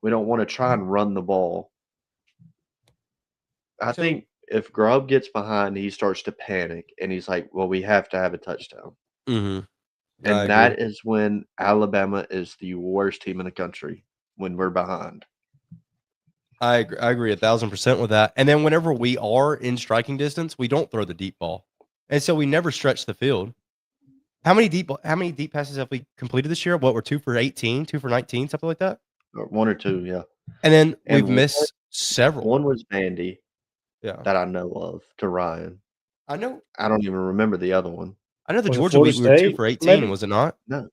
We don't want to try and run the ball. I think if Grubb gets behind, he starts to panic, and he's like, well, we have to have a touchdown. Mm-hmm. And that is when Alabama is the worst team in the country, when we're behind. I agree 1,000% with that. And then whenever we are in striking distance, we don't throw the deep ball. And so we never stretch the field. How many deep passes have we completed this year? What, we're 2 for 18, 2 for 19, something like that? 1 or 2, yeah. And then we've missed several. One was Vandy. Yeah. That I know of, to Ryan. I know. I don't even remember the other one. I know the Georgia week we were 2 for 18, maybe? Was it not? No.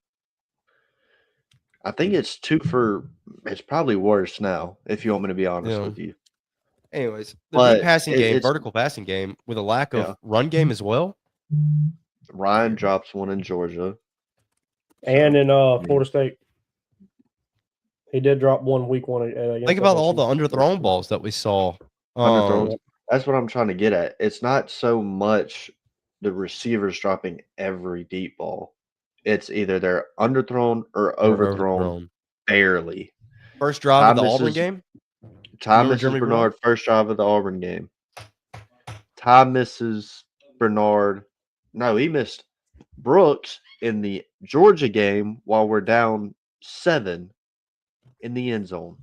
I think it's 2 for – it's probably worse now, if you want me to be honest with you. Anyways, the deep passing game, vertical passing game, with a lack of run game as well. Ryan drops one in Georgia. And in Florida State. He did drop one week 1. Think about all the underthrown balls that we saw. That's what I'm trying to get at. It's not so much the receivers dropping every deep ball. It's either they're underthrown or overthrown barely. First drive of the Auburn game? Ty misses Bernard, first drive of the Auburn game. Ty misses Bernard. No, he missed Brooks in the Georgia game while we're down 7 in the end zone.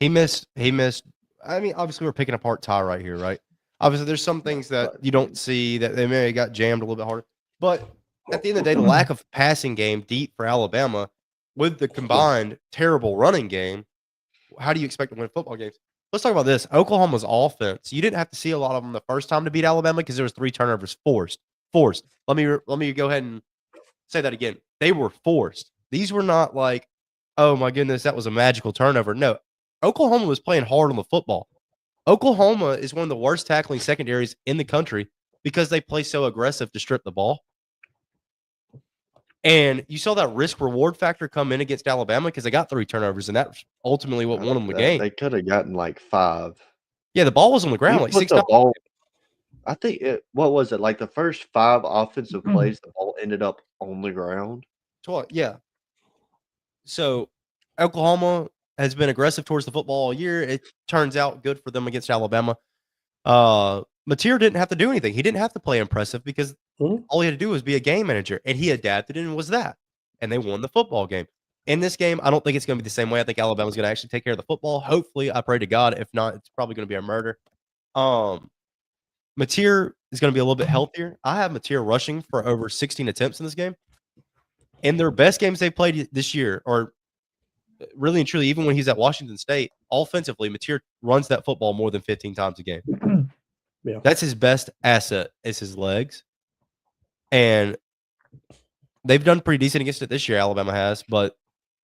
He missed. I mean, obviously, we're picking apart Ty right here, right? Obviously, there's some things that you don't see that they may have got jammed a little bit harder. But at the end of the day, the lack of passing game deep for Alabama with the combined terrible running game, how do you expect to win football games? Let's talk about this. Oklahoma's offense. You didn't have to see a lot of them the first time to beat Alabama because there was 3 turnovers forced. Let me go ahead and say that again. They were forced. These were not like, oh my goodness, that was a magical turnover. No, Oklahoma was playing hard on the football. Oklahoma is one of the worst tackling secondaries in the country because they play so aggressive to strip the ball. And you saw that risk-reward factor come in against Alabama because they got 3 turnovers, and that's ultimately what won them the game. They could have gotten like 5. Yeah, the ball was on the ground like 6 times. I think what was it? Like the first 5 offensive plays, the ball ended up on the ground. Yeah. So Oklahoma has been aggressive towards the football all year. It turns out good for them against Alabama. Mateer didn't have to do anything. He didn't have to play impressive because all he had to do was be a game manager, and he adapted and was that. And they won the football game. In this game, I don't think it's going to be the same way. I think Alabama's going to actually take care of the football. Hopefully, I pray to God. If not, it's probably going to be a murder. Mateer is going to be a little bit healthier. I have Mateer rushing for over 16 attempts in this game. In their best games they played this year, or really and truly, even when he's at Washington State, offensively, Mateer runs that football more than 15 times a game. Yeah. That's his best asset is his legs. And they've done pretty decent against it this year, Alabama has. But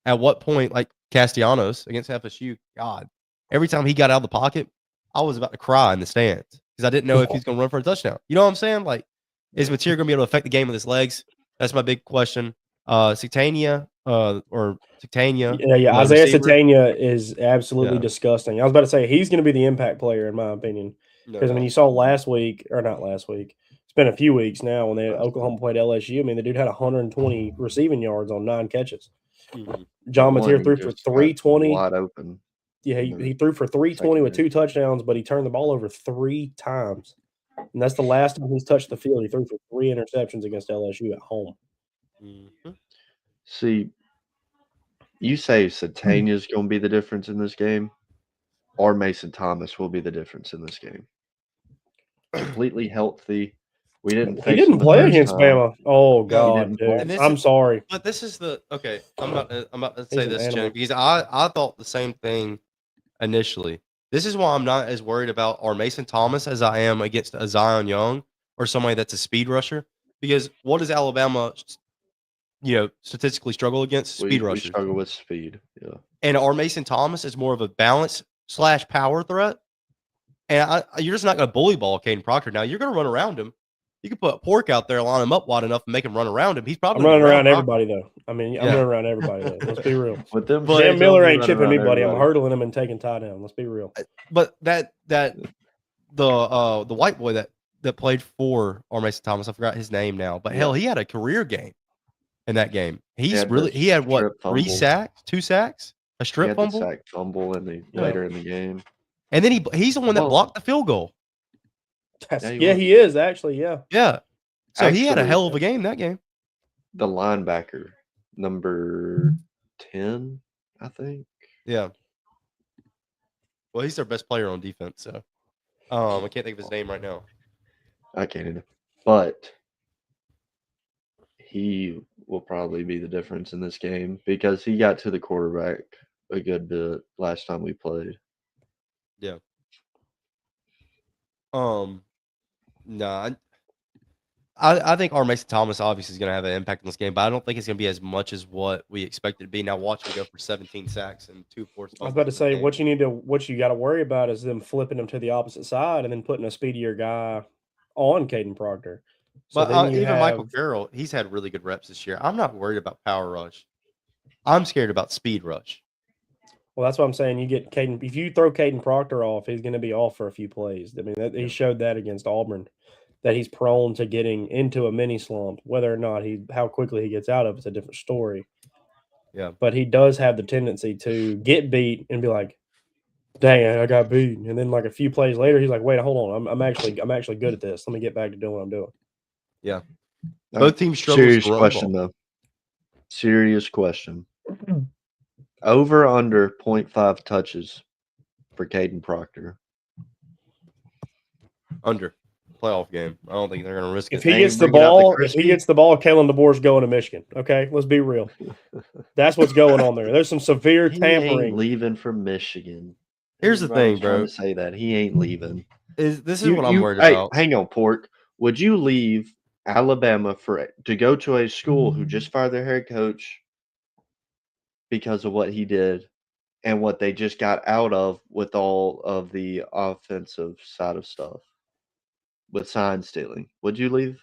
at what point, like Castellanos against FSU, God, every time he got out of the pocket, I was about to cry in the stands because I didn't know if he's going to run for a touchdown. You know what I'm saying? Like, is Mateer going to be able to affect the game with his legs? That's my big question. Satania. Yeah. Isaiah Satania is absolutely disgusting. I was about to say he's going to be the impact player in my opinion. Because I mean, you saw not last week. It's been a few weeks now when Oklahoma played LSU. I mean, the dude had 120 receiving yards on 9 catches. Mm-hmm. John Mateer threw for 320. Wide open. Yeah, he threw for 320 with 2 touchdowns, but he turned the ball over 3 times. And that's the last time he's touched the field. He threw for 3 interceptions against LSU at home. Mm-hmm. See, you say Satania's going to be the difference in this game, or Mason Thomas will be the difference in this game. Completely healthy. He didn't play against Bama. Oh God, dude. I'm sorry. But this is I'm about to say this, Jenny, because I thought the same thing initially. This is why I'm not as worried about our Mason Thomas as I am against a Zion Young or somebody that's a speed rusher. Because what does Alabama, statistically struggle against? Speed rushers. We struggle with speed. Yeah. And our Mason Thomas is more of a balance / power threat. And you're just not going to bully ball Caden Proctor. Now you're going to run around him. You can put Pork out there, line him up wide enough, and make him run around him. He's probably running around everybody though. I mean, I'm running around everody though. Let's be real. With them, Sam Miller ain't chipping me, buddy. I'm hurdling him and taking tie down. Let's be real. But the white boy that played for Mason Thomas, I forgot his name now. But hell, he had a career game in that game. He had what, 3 sacks, 2 sacks, a strip fumble, sack fumble later in the game, and then he's the one that blocked the field goal. He is actually. Yeah. So he had a hell of a game that game. The linebacker, number 10, I think. Yeah. Well, he's their best player on defense. So, I can't think of his name right now. I can't either. But he will probably be the difference in this game because he got to the quarterback a good bit last time we played. Yeah. No, I think our Mason Thomas obviously is going to have an impact on this game, but I don't think it's going to be as much as what we expect it to be. Now watch him go for 17 sacks and 2 forced fumbles. I was about to say what you got to worry about is them flipping him to the opposite side and then putting a speedier guy on Caden Proctor. So but even Michael Carroll, he's had really good reps this year. I'm not worried about power rush. I'm scared about speed rush. Well, that's what I'm saying. You get Caden. If you throw Caden Proctor off, he's going to be off for a few plays. I mean, he showed that against Auburn, that he's prone to getting into a mini slump. Whether or not how quickly he gets out of it's a different story. Yeah, but he does have the tendency to get beat and be like, "Dang, I got beat," and then like a few plays later, he's like, "Wait, hold on, I'm actually good at this. Let me get back to doing what I'm doing." Yeah, both teams struggle. Serious question though. Serious question. Over under 0.5 touches for Caden Proctor. Under playoff game. I don't think they're going to risk it. If he gets the ball, Kalen DeBoer's going to Michigan. Okay, let's be real. That's what's going on there. There's some severe tampering. He ain't leaving for Michigan. Here's the thing, bro. To say that he ain't leaving. This is what I'm worried about. Hang on, Pork. Would you leave Alabama to go to a school who just fired their head coach because of what he did and what they just got out of with all of the offensive side of stuff with sign stealing? Would you leave?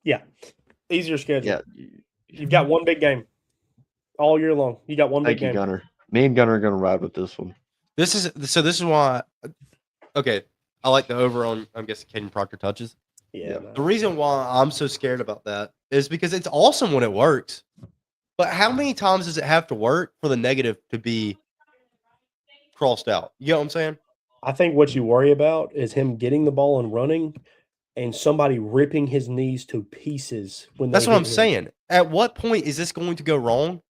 Yeah. Easier schedule. Yeah. You've got one big game all year long. You got one big game. Thank you, Gunner. Me and Gunner are going to ride with this one. This is why. Okay, I like the over on. I'm guessing Caden Proctor touches. Yeah. The reason why I'm so scared about that is because it's awesome when it works, but how many times does it have to work for the negative to be crossed out? You know what I'm saying? I think what you worry about is him getting the ball and running, and somebody ripping his knees to pieces when. That's what I'm saying. At what point is this going to go wrong?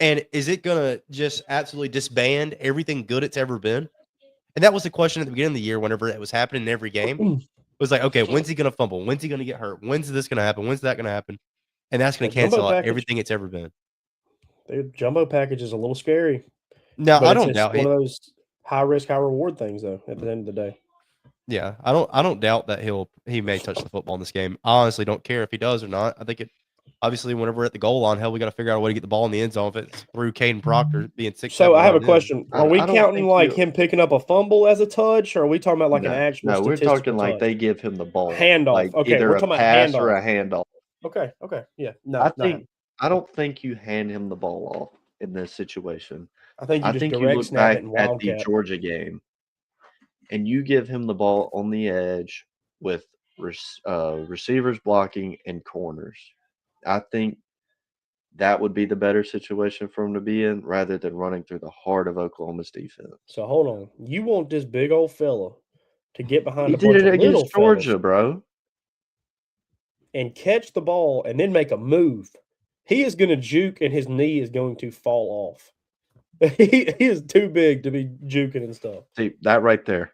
And is it going to just absolutely disband everything good it's ever been? And that was the question at the beginning of the year whenever it was happening in every game. It was like, okay, when's he going to fumble? When's he going to get hurt? When's this going to happen? When's that going to happen? And that's going to cancel out everything it's ever been. The jumbo package is a little scary. No, I don't doubt it. high risk, high reward things though. At the end of the day, Yeah, I don't doubt that he may touch the football in this game. I honestly don't care if he does or not. I think it obviously whenever we're at the goal line, hell, we got to figure out a way to get the ball in the end zone if it's through Caden Proctor being 6'7". So I have a in. question: Are we I don't counting think like you- him picking up a fumble as a touch, or are we talking about like an actual? No, we're statistical talking like touch? they give him the ball. Handoff. Like Okay, either we're a talking about pass or handoff. a handoff. Okay, yeah. No, I don't think you hand him the ball off in this situation. I think you I just think you direct look snap back it and at the wildcat. Georgia game, and you give him the ball on the edge with receivers blocking and corners. I think that would be the better situation for him to be in rather than running through the heart of Oklahoma's defense. So hold on, you want this big old fella to get behind He a bunch did it of little against Georgia, fellas bro. and catch the ball and then make a move. He is going to juke and his knee is going to fall off. He is too big to be juking and stuff. See, that right there.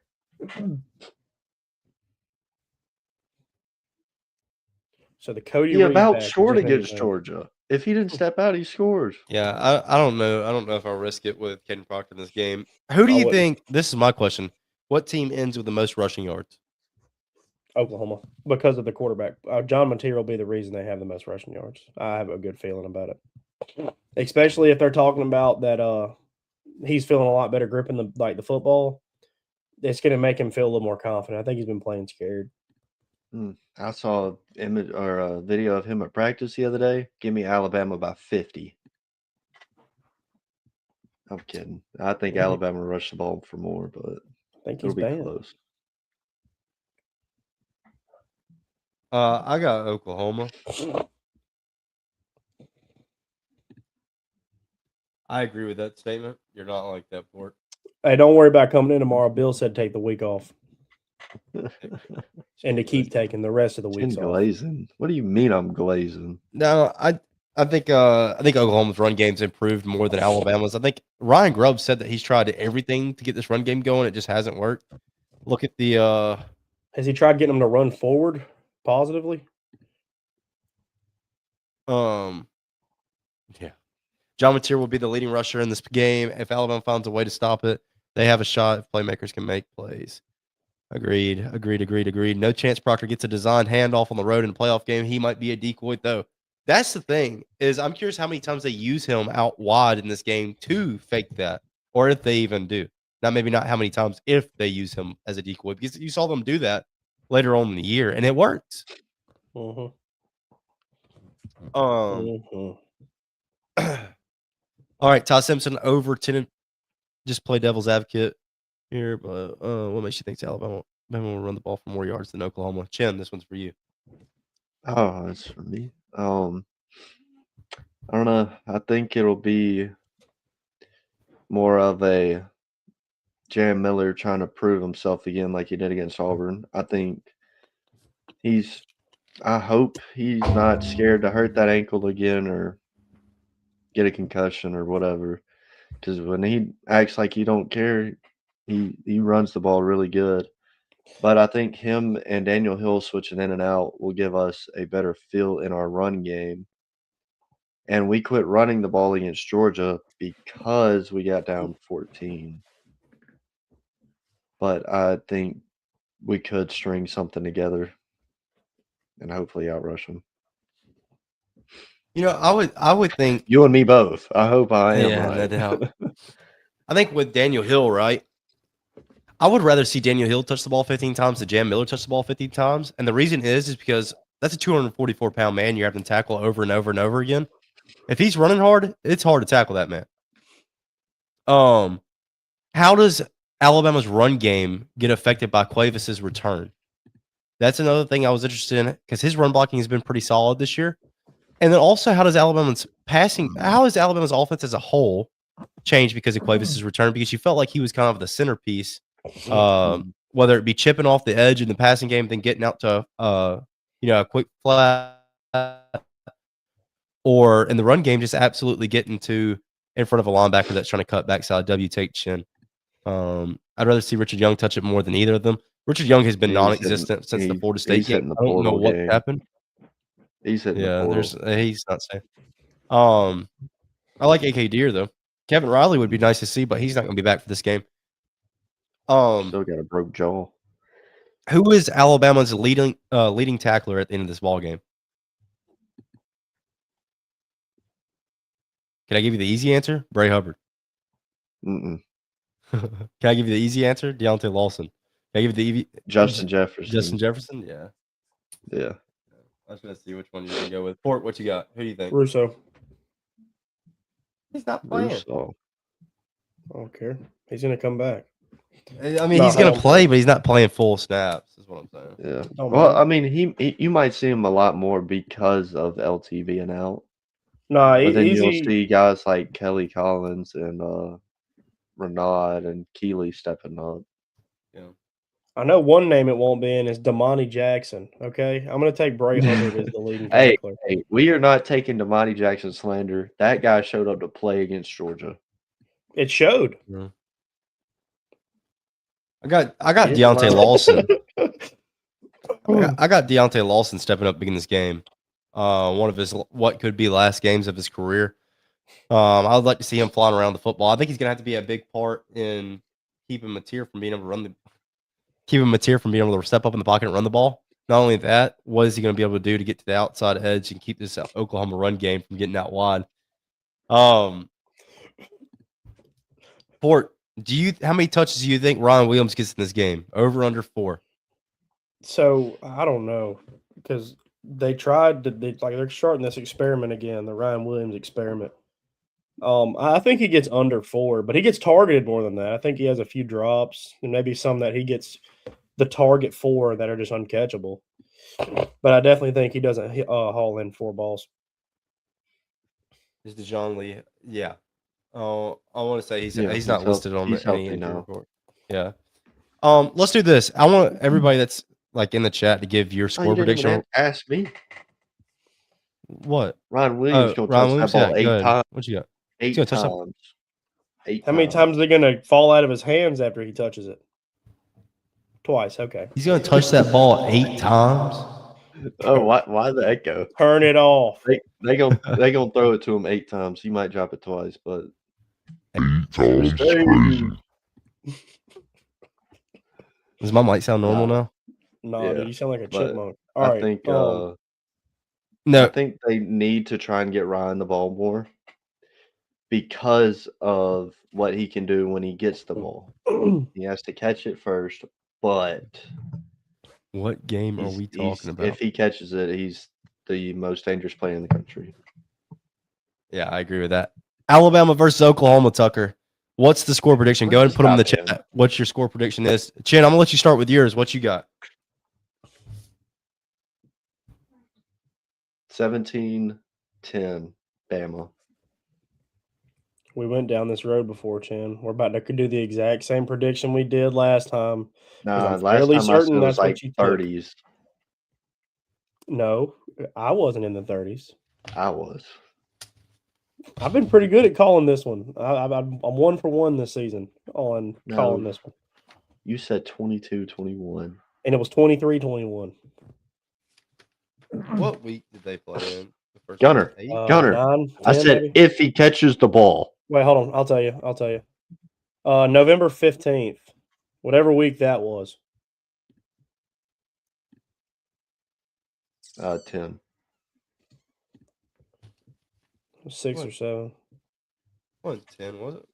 So the Cody He Reed about package, scored if against anything. Georgia. If he didn't step out, he scores. Yeah, I don't know. I don't know if I'll risk it with Caden Proctor in this game. Who do I you wouldn't. think? This is my question. What team ends with the most rushing yards? Oklahoma, because of the quarterback. John Montier will be the reason they have the most rushing yards. I have a good feeling about it, especially if they're talking about that. He's feeling a lot better gripping the football. It's going to make him feel a little more confident. I think he's been playing scared. I saw an image or a video of him at practice the other day. Give me Alabama by 50. I'm kidding. I think Alabama rushed the ball for more, but I think he's it'll be banned. close. I got Oklahoma. I agree with that statement. You're not like that, Port. Hey, don't worry about coming in tomorrow. Bill said take the week off and to keep taking the rest of the weeks off. Glazing. What do you mean I'm glazing? No, I think Oklahoma's run game's improved more than Alabama's. I think Ryan Grubb said that he's tried everything to get this run game going. It just hasn't worked. Look at the Has he tried getting them to run forward positively? Yeah. John Mateer will be the leading rusher in this game. If Alabama finds a way to stop it, they have a shot if playmakers can make plays. Agreed. No chance Proctor gets a designed handoff on the road in a playoff game. He might be a decoy, though. That's the thing, is I'm curious how many times they use him out wide in this game to fake that, or if they even do. Now, maybe not how many times if they use him as a decoy, because you saw them do that later on in the year, and it works. Mm-hmm. All right, Todd Simpson over 10. Just play devil's advocate here, but what makes you think Alabama will run the ball for more yards than Oklahoma? Chin, this one's for you. Oh, that's for me. I don't know. I think it'll be more of a Jam Miller trying to prove himself again like he did against Auburn. I think I hope he's not scared to hurt that ankle again or get a concussion or whatever. Because when he acts like he don't care, he runs the ball really good. But I think him and Daniel Hill switching in and out will give us a better feel in our run game. And we quit running the ball against Georgia because we got down 14. But I think we could string something together and hopefully outrush them. You know, I would think you and me both. I hope I am yeah, right. no doubt. I think with Daniel Hill, right? I would rather see Daniel Hill touch the ball 15 times than Jam Miller touch the ball 15 times. And the reason is because that's a 244-pound man you're having to tackle over and over and over again. If he's running hard, it's hard to tackle that man. How does Alabama's run game get affected by Cuevas's return? That's another thing I was interested in because his run blocking has been pretty solid this year. And then also, how is Alabama's offense as a whole changed because of Cuevas's return? Because you felt like he was kind of the centerpiece, whether it be chipping off the edge in the passing game, then getting out to a quick flat, or in the run game, just absolutely getting in front of a linebacker that's trying to cut backside take chin. I'd rather see Richard Young touch it more than either of them. Richard Young has been non-existent since the Florida State game. I don't know what happened. He's hitting the portal. He's not safe. I like AK Deer though. Kevin Riley would be nice to see, but he's not going to be back for this game. Still got a broke jaw. Who is Alabama's leading tackler at the end of this ball game? Can I give you the easy answer? Bray Hubbard. Mm-mm. Can I give you the easy answer? Deontay Lawson. Can I give you the Justin Jefferson. Justin Jefferson? Yeah. Yeah. I was going to see which one you're going to go with. Fort, what you got? Who do you think? Russo. He's not playing. Russo. I don't care. He's gonna come back. I mean, he's going to play, but he's not playing full snaps, is what I'm saying. Yeah. Oh, Well, man. I mean, you might see him a lot more because of LT being out. Nah, But then easy. you'll see guys like Kelly Collins and Renaud and Keeley stepping up. Yeah. I know one name it won't be in is Damani Jackson. Okay, I'm gonna take Bray Hubbard as the leading Hey, tackler. we are not taking Damani Jackson slander. That guy showed up to play against Georgia. It showed. Yeah. I got Yeah, Deontay wow. Lawson. I got Deontay Lawson stepping up big in this game. One of his what could be last games of his career. I would like to see him flying around the football. I think he's gonna have to be a big part in keeping Mateer from being able to step up in the pocket and run the ball. Not only that, what is he going to be able to do to get to the outside edge and keep this Oklahoma run game from getting out wide? Fort, how many touches do you think Ryan Williams gets in this game? Over, under 4? So I don't know because they're starting this experiment again, the Ryan Williams experiment. I think he gets under 4, but he gets targeted more than that. I think he has a few drops and maybe some that he gets the target 4 that are just uncatchable. But I definitely think he doesn't haul in 4 balls. Is DeJohn Lee? Yeah. Oh, I want to say he's not he's listed on he's any healthy now. report. Yeah. Let's do this. I want everybody that's like in the chat to give your score prediction. Ask me. What? Ryan Williams going to touch that ball 8 times. What you got? 8 gonna touch times. 8 How many times are they going to fall out of his hands after he touches it? Twice. Okay. He's going to touch that ball 8 times. Oh, why the echo? Turn it off. They gonna throw it to him 8 times. He might drop it twice, but 8 times crazy. Does my mic sound normal now? No, Yeah, dude, you sound like a but chipmunk. All right. I think No. I think they need to try and get Ryan the ball more because of what he can do when he gets the ball. He has to catch it first, but What game are we talking about? if he catches it, he's the most dangerous player in the country. Yeah, I agree with that. Alabama versus Oklahoma, Tucker. What's the score prediction? Go ahead and put them in the chat. What's your score prediction is? Chin, I'm going to let you start with yours. What you got? 17-10, Bama. We went down this road before, Chin. We're about to do the exact same prediction we did last time. Nah, I'm last fairly time I said certain it was that's what like you took. 30s. No, I wasn't in the 30s. I was. I've been pretty good at calling this one. I'm 1 for 1 this season on calling No. this one. You said 22-21. And it was 23-21. What week did they play in? The first Gunner. eight? Gunner, 9, I 10 said maybe? if he catches the ball. Wait, hold on. I'll tell you. November 15th. Whatever week that was. 10. 6 What? or 7. 1-10, was it?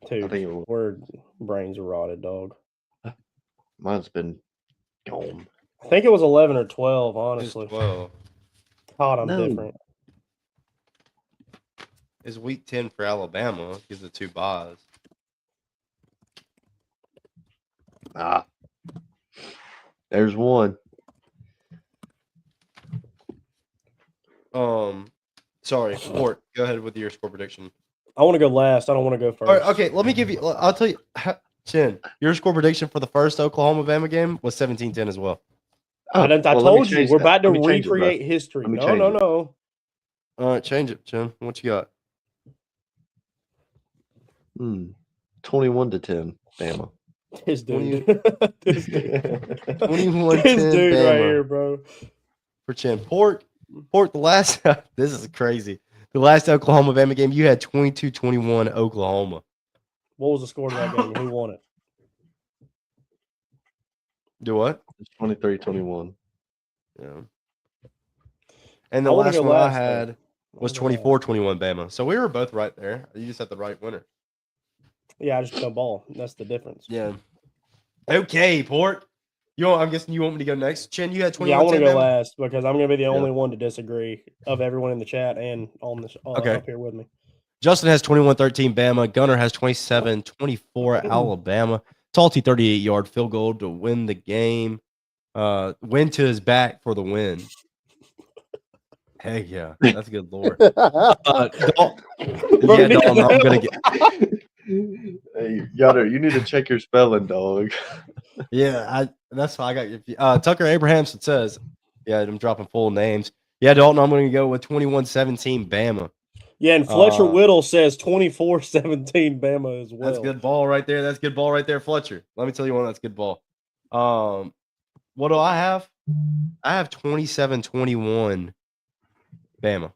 Dude, I think it was. word brains are rotted, dog. Mine's been gone. I think it was 11 or 12, It was honestly. 12. God, I'm No. different. It's week 10 for Alabama. Gives the 2 buys. Ah. There's one. Sorry, Fort. Go ahead with your score prediction. I want to go last. I don't want to go first. All right, okay, let me give you. I'll tell you, Chin. Your score prediction for the first Oklahoma-Bama game was 17-10 as well. I let me told you change we're that. about to Let me change it, bro. recreate history. Let me No. change it. All right, change it, Chin. What you got? 21-10, Bama. This dude. 21-10 This dude Bama right here, bro. for Chin. Port, the last. This is crazy. The last Oklahoma-Bama game, you had 22-21 Oklahoma. What was the score of that game? Who won it? Do what? It's 23-21. Yeah. And the I wanna last go one I last, though. had was 24-21 Bama. So we were both right there. You just had the right winner. Yeah, I just no ball. That's the difference. Yeah. Okay, Port. I'm guessing you want me to go next. Chin, you had 21-10 Yeah, I want to go Bama? last because I'm going to be the only one to disagree of everyone in the chat and on this Okay. up here with me. Justin has 21-13 Bama. Gunner has 27-24 Alabama. Salty 38-yard field goal to win the game. Win to his back for the win. Heck yeah. That's a good lore. Dalton, I'm going to get. Hey, Yoder, you need to check your spelling, dog. Yeah, that's why I got Tucker Abrahamson says, yeah, I'm dropping full names. Yeah, Dalton, I'm going to go with 21-17 Bama. Yeah, and Fletcher Whittle says 24-17 Bama as well. That's good ball right there. That's good ball right there, Fletcher. Let me tell you one that's good ball. What do I have? I have 27-21 Bama.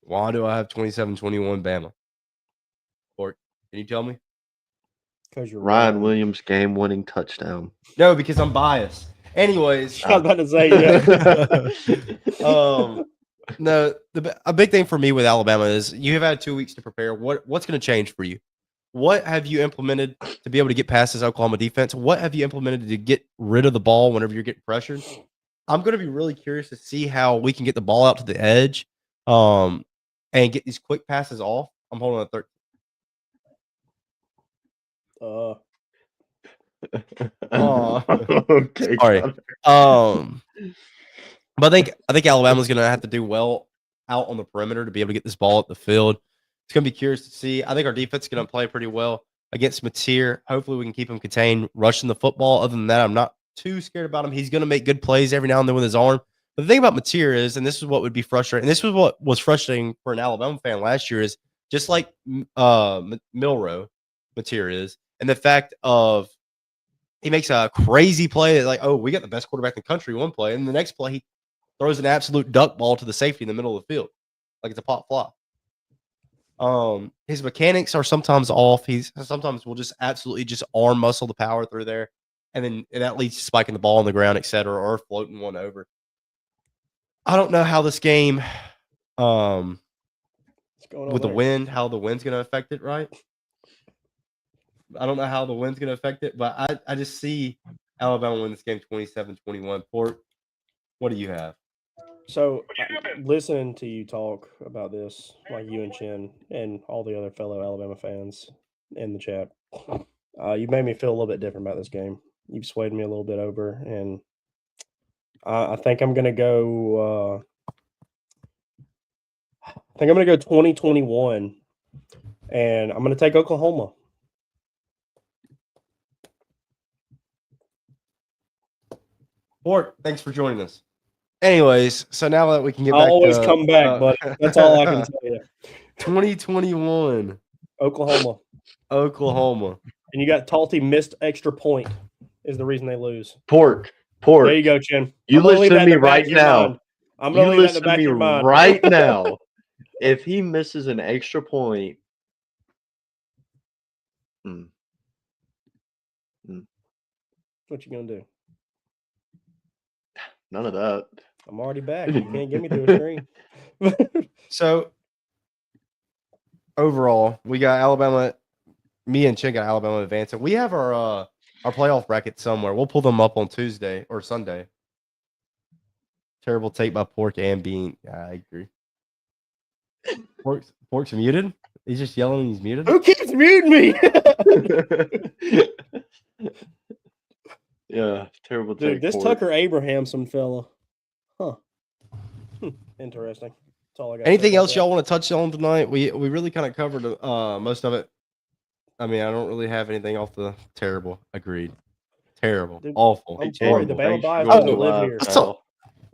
Why do I have 27-21 Bama? Or can you tell me? Because you're Ryan Williams game-winning touchdown. No, because I'm biased. Anyways, I was about to say, yeah. No, a big thing for me with Alabama is you have had 2 weeks to prepare. What's going to change for you? What have you implemented to be able to get past this Oklahoma defense? What have you implemented to get rid of the ball whenever you're getting pressured? I'm going to be really curious to see how we can get the ball out to the edge and get these quick passes off. I'm holding on 13. Okay. Sorry. But I think Alabama's going to have to do well out on the perimeter to be able to get this ball up the field. It's going to be curious to see. I think our defense is going to play pretty well against Mateer. Hopefully, we can keep him contained, rushing the football. Other than that, I'm not too scared about him. He's going to make good plays every now and then with his arm. But the thing about Mateer is, and this is what would be frustrating, and this was what was frustrating for an Alabama fan last year, is just like Milroe, Mateer is, and the fact of he makes a crazy play like, oh, we got the best quarterback in the country one play, and the next play he throws an absolute duck ball to the safety in the middle of the field, like it's a pop flop. His mechanics are sometimes off. Sometimes will just absolutely just arm muscle the power through there, and then that leads to spiking the ball on the ground, etc., or floating one over. I don't know how this game, with the wind, how the wind's going to affect it, right? I don't know how the wind's going to affect it, but I just see Alabama win this game 27-21. Port, what do you have? So, listening to you talk about this, like you and Chin and all the other fellow Alabama fans in the chat, you made me feel a little bit different about this game. You've swayed me a little bit over, and I think I'm going to go. I think I'm going to go 20-21, and I'm going to take Oklahoma. Port, thanks for joining us. Anyways, so now that we can get back, I'll always come back, but that's all I can tell you. 2021, Oklahoma, and you got Talty missed extra point is the reason they lose. Pork. There you go, Chin. You listen to me right now. I'm gonna leave that in the back of your mind right now. If he misses an extra point, what you gonna do? None of that. I'm already back. You can't get me to a screen. So overall, we got Alabama. Me and Chin got Alabama advancing. We have our playoff bracket somewhere. We'll pull them up on Tuesday or Sunday. Terrible take by Pork and Bean. Yeah, I agree. Pork's muted. He's just yelling. He's muted. Who keeps muting me? Yeah, terrible Dude, take. this Pork. Tucker Abrahamson fella. Huh. Interesting. That's all I got. Anything else y'all want to touch on tonight? We really kind of covered most of it. I mean, I don't really have anything off the terrible. Agreed. Terrible. Dude, Awful. I'm sorry. The Thanks Bama for Bias joining doesn't live live, here. pal.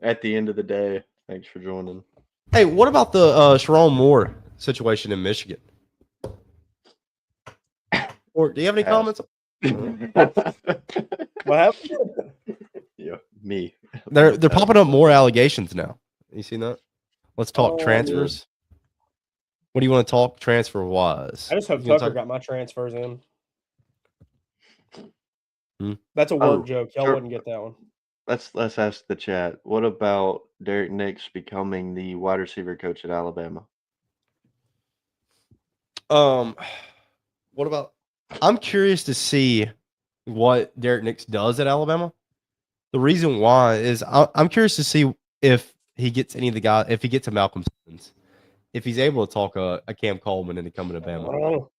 At the end of the day, thanks for joining. Hey, what about the Sharon Moore situation in Michigan? Or do you have any comments? What happened? Yeah, me. They're popping up more allegations now. You seen that? Let's talk transfers. What do you want to talk transfer wise? I just hope Tucker got my transfers in. That's a work Oh, joke. Y'all sure. wouldn't get that one. Let's ask the chat. What about Derek Nix becoming the wide receiver coach at Alabama? What about? I'm curious to see what Derek Nix does at Alabama. The reason why is I'm curious to see if he gets any of the guys, if he gets a Malcolm Simmons, if he's able to talk a Cam Coleman into coming to Bama. Oh.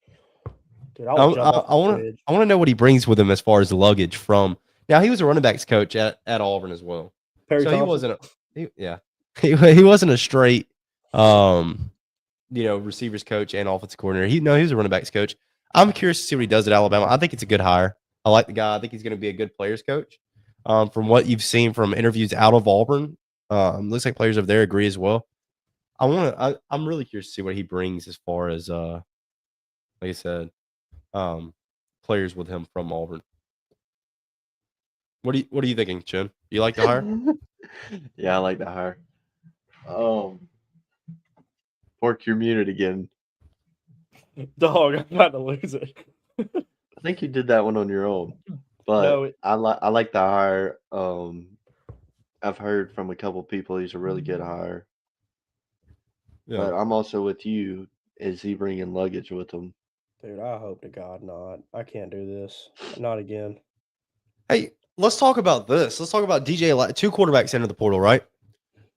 Dude, I'll jump off the bridge. I want to know what he brings with him as far as luggage from. Now he was a running backs coach at Auburn as well. Perry So Thompson. he wasn't a straight receivers coach and offensive coordinator. He was a running backs coach. I'm curious to see what he does at Alabama. I think it's a good hire. I like the guy. I think he's going to be a good players coach. From what you've seen from interviews out of Auburn, looks like players over there agree as well. I'm really curious to see what he brings as far as like I said, players with him from Auburn. What are you thinking, Chin? You like the hire? Yeah, I like the hire. Pork, you're muted again. Dog, I'm about to lose it. I think you did that one on your own, but No, I like the hire. I've heard from a couple people he's a really good hire. Yeah. But I'm also with you. Is he bringing luggage with him? dude, I hope to God not. I can't do this. Not again. Hey, let's talk about this. Let's talk about two quarterbacks into the portal, right?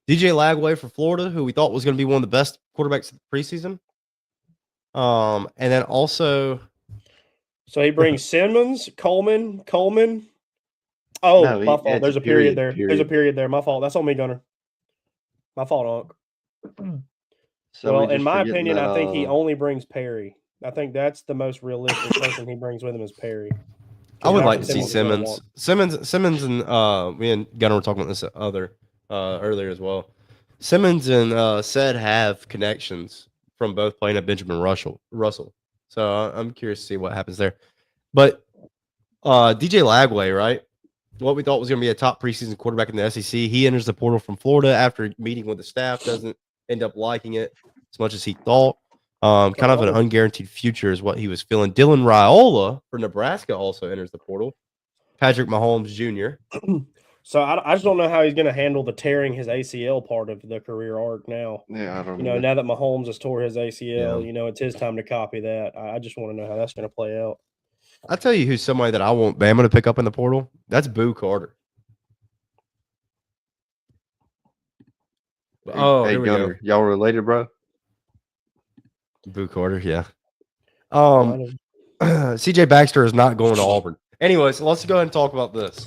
DJ Lagway for Florida, who we thought was going to be one of the best quarterbacks of the preseason. And then also, so he brings Simmons, Coleman. Oh, No, my fault. it's There's a a period period, there. There's a period. period there. My fault. That's on me, Gunner. My fault, Unc. So Well, we in just my forgetting opinion, that, I think he only brings Perry. I think that's the most realistic person he brings with him is Perry. I would Malcolm like to see Simmons is Simmons. Simmons and me and Gunnar were talking about this earlier as well. Simmons and said have connections from both playing at Benjamin Russell. So I'm curious to see what happens there. But DJ Lagway, right? What we thought was going to be a top preseason quarterback in the SEC, he enters the portal from Florida after meeting with the staff, doesn't end up liking it as much as he thought. Kind of an unguaranteed future is what he was feeling. Dylan Raiola for Nebraska also enters the portal. Patrick Mahomes Jr. So I just don't know how he's going to handle the tearing his ACL part of the career arc now. Yeah, I don't know. Now that Mahomes has tore his ACL, Yeah. it's his time to copy that. I just want to know how that's going to play out. I'll tell you who's somebody that I want Bama to pick up in the portal. That's Boo Carter. Oh, hey here we Gunner, go. y'all related, bro? Boo Carter, yeah. CJ Baxter is not going to Auburn. Anyways, let's go ahead and talk about this.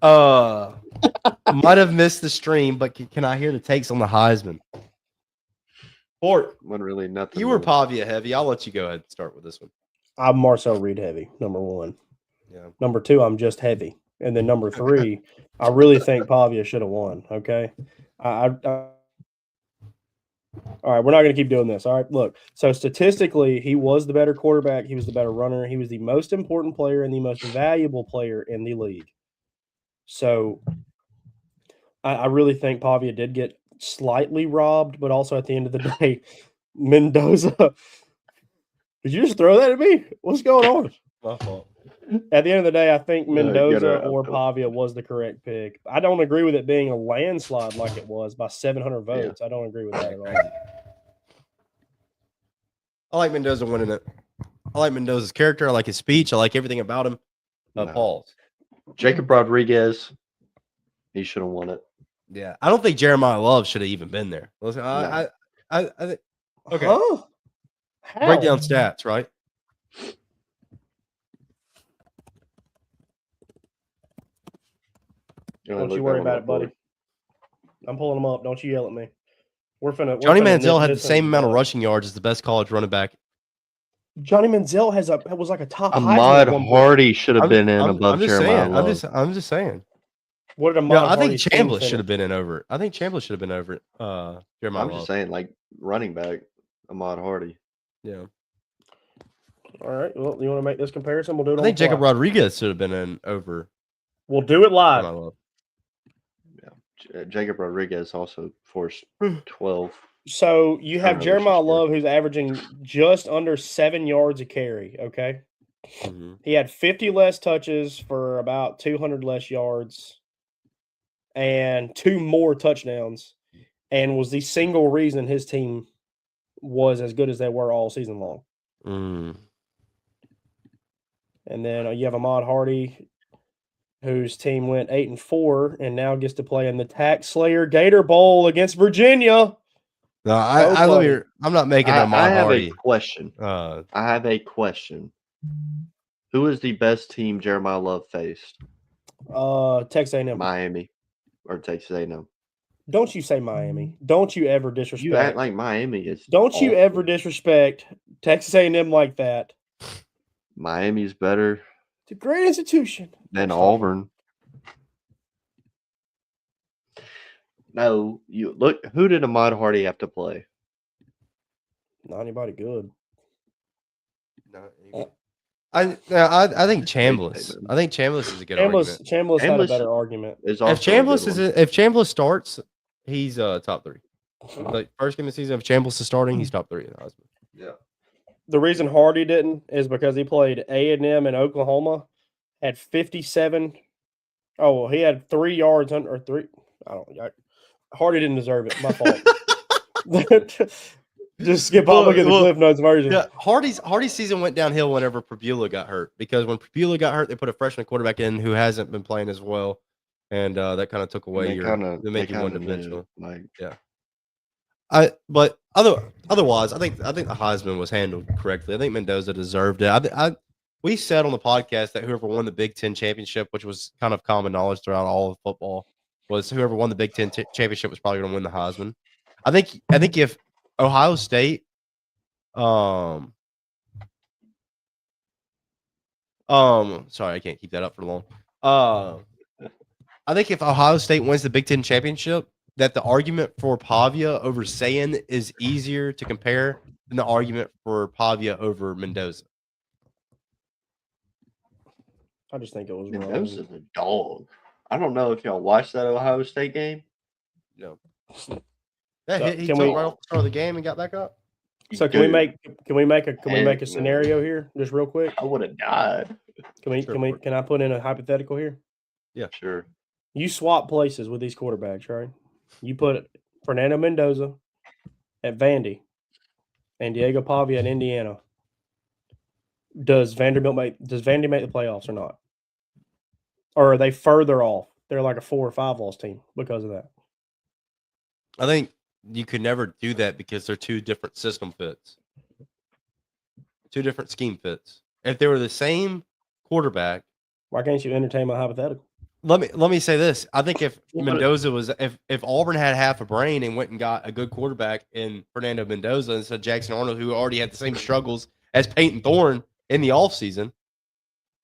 Might have missed the stream, but can I hear the takes on the Heisman? Port, Wasn't really nothing. you were Pavia heavy. I'll let you go ahead and start with this one. I'm Marcel Reed heavy, number one. Yeah. Number two, I'm just heavy. And then number three, I really think Pavia should have won. Okay. All right, we're not going to keep doing this. All right, look. So statistically, he was the better quarterback. He was the better runner. He was the most important player and the most valuable player in the league. So I really think Pavia did get slightly robbed, but also at the end of the day, Mendoza. Did you just throw that at me? What's going on? My fault. At the end of the day, I think Mendoza it. or Pavia was the correct pick. I don't agree with it being a landslide like it was by 700 votes. I don't agree with that at all. I like Mendoza winning it. I like Mendoza's character. I like his speech. I like everything about him. Pause. Jacob Rodriguez, he should have won it. Yeah, I don't think Jeremiah Love should have even been there. Listen, I think. Okay. Huh? How? Break down stats, right? Don't you worry about it, buddy. I'm pulling them up. Don't you yell at me. Johnny Manziel had the same amount of rushing yards as the best college running back. Johnny Manziel was like a top. Ahmad Hardy should have been in above Jeremiah Love. I'm just saying. What did Ahmad I think Hardy Chambliss should have been in over. I think Chambliss should have been over Jeremiah I'm Love. just saying, like running back, Ahmad Hardy. Yeah. All right. Well, you want to make this comparison? We'll do it. I think Jacob Rodriguez should have been in over. We'll do it live. Yeah, Jacob Rodriguez also forced 12. So you have Jeremiah Love, who's averaging just under 7 yards a carry. Okay, Mhm. He had 50 less touches for about 200 less yards and 2 more touchdowns, and was the single reason his team was as good as they were all season long. Mm. And then you have Ahmad Hardy, whose team went 8-4 and now gets to play in the Tax Slayer Gator Bowl against Virginia. No, buddy. I'm not making I Ahmad have Hardy. a question. I have a question. Who is the best team Jeremiah Love faced? Texas A&M. Miami or Texas A&M? Don't you say Miami. Don't you ever disrespect. You act like Miami is. Don't you awful. ever disrespect Texas A&M like that. Miami's better It's a great institution. than Auburn. No, you look. Who did Ahmad Hardy have to play? Not anybody good. I think Chambliss. I think Chambliss is a good argument. Chambliss had a Chambliss better argument. Is If also Chambliss starts, he's top 3. Like first game of the season, if Chambliss is starting, he's top 3 in the Heisman. Yeah. The reason Hardy didn't is because he played A&M in Oklahoma, had 57. Oh, well, he had 3 yards under or 3. Hardy didn't deserve it. My fault. Just skip on. Look at the Cliff Notes version. Yeah, Hardy's season went downhill whenever Pabula got hurt, because when Pabula got hurt, they put a freshman quarterback in who hasn't been playing as well, and that kind of took away they make you one dimensional. But otherwise, I think the Heisman was handled correctly. I think Mendoza deserved it. We said on the podcast that whoever won the Big Ten championship, which was kind of common knowledge throughout all of football, was whoever won the Big Ten championship was probably going to win the Heisman. I think if Ohio State, sorry, I can't keep that up for long. I think if Ohio State wins the Big Ten championship, that the argument for Pavia over Sayin is easier to compare than the argument for Pavia over Mendoza. I just think it was wrong. Mendoza's a dog. I don't know if y'all watched that Ohio State game. No. Yeah, he took right off the start of the game and got back up. So can we make a scenario here just real quick? I would have died. Can I put in a hypothetical here? Yeah, sure. You swap places with these quarterbacks, right? You put Fernando Mendoza at Vandy and Diego Pavia at Indiana. Does Vandy make the playoffs or not? Or are they further off? They're like a 4 or 5 loss team because of that. I think you could never do that because they're 2 different system fits, 2 different scheme fits. If they were the same quarterback, why can't you entertain my hypothetical? Let me say this. I think if Mendoza was if Auburn had half a brain and went and got a good quarterback in Fernando Mendoza instead of Jackson Arnold, who already had the same struggles as Peyton Thorne in the offseason,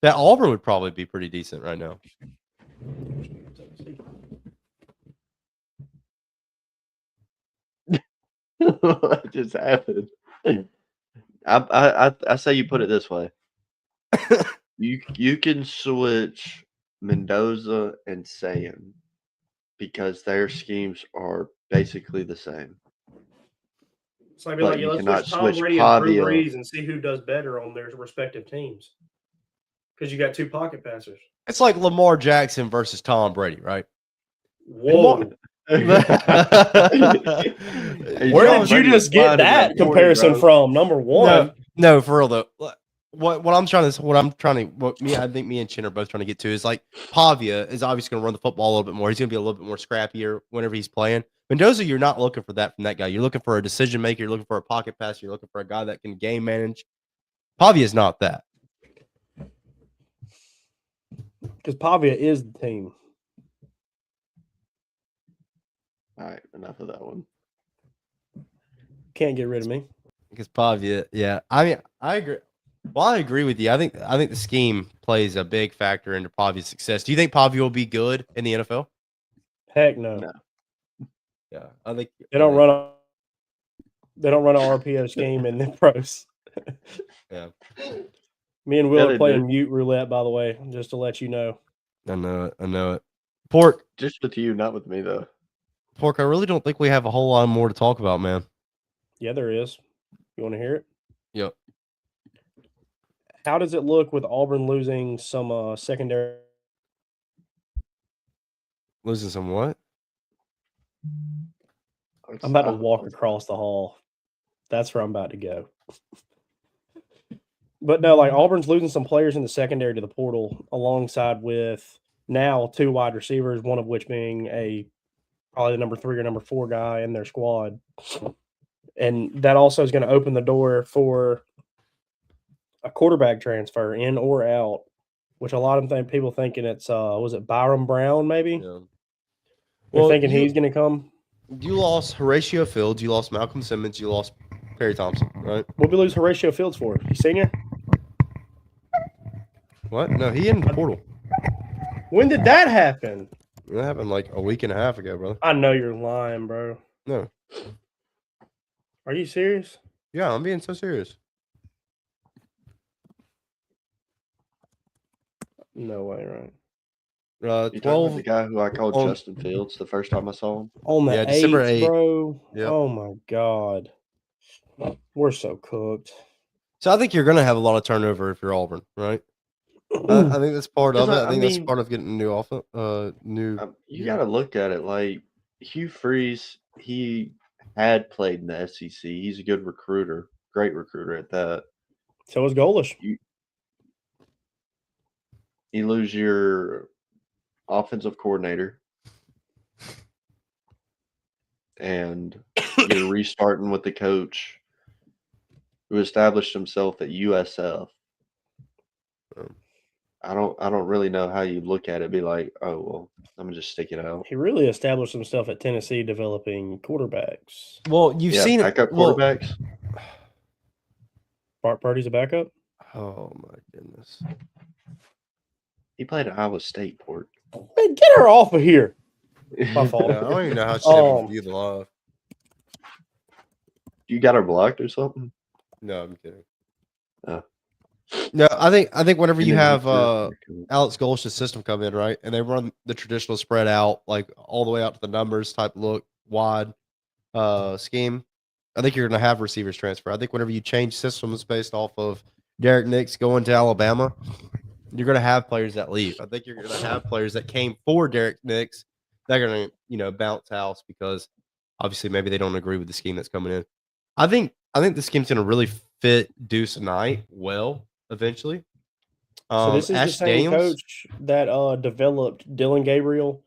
that Auburn would probably be pretty decent right now. What just happened? I say you put it this way. You can switch Mendoza and Sayin because their schemes are basically the same. So I'd be like, let's switch Tom Brady and Drew Brees and see who does better on their respective teams. Because you got 2 pocket passers. It's like Lamar Jackson versus Tom Brady, right? Whoa. Where did you just get that comparison from? Number one. No, for real though. What I think me and Chin are both trying to get to is like Pavia is obviously going to run the football a little bit more. He's going to be a little bit more scrappier whenever he's playing. Mendoza, you're not looking for that from that guy. You're looking for a decision maker. You're looking for a pocket passer. You're looking for a guy that can game manage. Pavia is not that. Because Pavia is the team. All right, enough of that one. Can't get rid of me. Because Pavia, yeah. I mean, I agree. Well, I agree with you. I think the scheme plays a big factor into Pavia's success. Do you think Pavia will be good in the NFL? Heck no. Yeah, I think they don't run an RPO scheme in the pros. Yeah. Me and Will are playing mute roulette, by the way, just to let you know. I know it. Pork. Just with you, not with me, though. Pork, I really don't think we have a whole lot more to talk about, man. Yeah, there is. You want to hear it? Yep. how does it look with Auburn losing some secondary? Losing some what? I'm about to walk across the hall. That's where I'm about to go. But no, like Auburn's losing some players in the secondary to the portal, alongside with now 2 wide receivers, one of which being probably the number 3 or number 4 guy in their squad. And that also is going to open the door for a quarterback transfer in or out, which a lot of people thinking it's was it Byron Brown maybe? Yeah. They're Well, thinking he's going to come. You lost Horatio Fields, you lost Malcolm Simmons, you lost Perry Thompson, right? What did we lose Horatio Fields for? He senior? What? No, he in the portal. When did that happen? That happened like a week and a half ago, brother. I know you're lying, bro. No. Are you serious? Yeah, I'm being so serious. No way, right? You talking 12 about the guy who I called on- Justin Fields the first time I saw him? On the Yeah, December 8th, 8th. bro. Yep. Oh my god. We're so cooked. So I think you're gonna have a lot of turnover if you're Auburn, right? I think that's part of it. Because I think that's mean- part of getting a new offense. You got to look at it like Hugh Freeze. He had played in the SEC. He's a good recruiter, great recruiter at that. So is Golish. You lose your offensive coordinator, and you're restarting with the coach who established himself at USF. I don't really know how you look at it. Be like, oh well, I'm gonna just stick it out. He really established himself at Tennessee developing quarterbacks. Well, you've seen backup it. Well, quarterbacks. Bart Purdy's a backup? oh my goodness. He played at Iowa State, Port. Man, get her off of here. My fault. Yeah, I don't even know how she ever viewed the live. You got her blocked or something? No, I'm kidding. Oh. No, I think whenever you And then have he- Alex Golsh's system come in, right, and they run the traditional spread out, like all the way out to the numbers type look, wide scheme, I think you're going to have receivers transfer. I think whenever you change systems based off of Derek Nix going to Alabama, you're going to have players that leave. I think you're going to have players that came for Derek Nix that are going to, bounce house because obviously maybe they don't agree with the scheme that's coming in. I think the scheme's going to really fit Deuce Knight well eventually. So this is Ash the same Daniels, coach that developed Dylan Gabriel,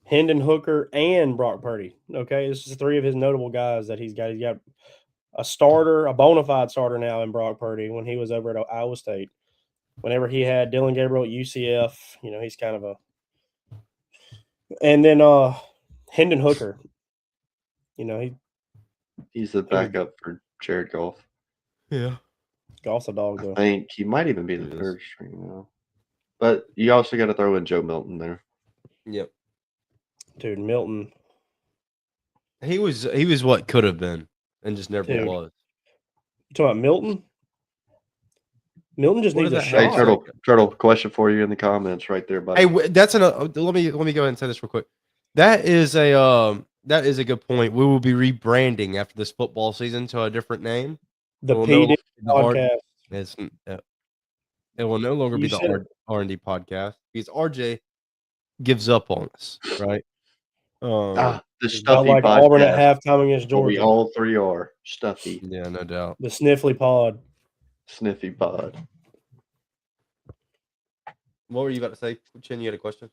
Hendon Hooker, and Brock Purdy. Okay, this is 3 of his notable guys that he's got. He's got a starter, a bona fide starter now in Brock Purdy when he was over at Iowa State. Whenever he had Dylan Gabriel at UCF, he's kind of a. And then Hendon Hooker, he's the backup for Jared Goff. yeah. Golf's a dog I though. think he might even be the He is. third string now. But you also got to throw in Joe Milton there. Yep. Dude, Milton. He was what could have been and just never Dude. was. You talking about Milton? Milton just What needs did a that shot. Hey, Turtle, question for you in the comments right there, buddy. Hey, that's another. Let me go ahead and say this real quick. That is a good point. We will be rebranding after this football season to a different name. The We'll PD no longer- podcast. It will no longer be You the said- R&D podcast because RJ gives up on us, right? The About stuffy like podcast. Auburn at halftime against Well, we Georgia. all 3 are stuffy, Yeah, no doubt. The Sniffly Pod. sniffy pod. What were you about to say, Chin? You had a question?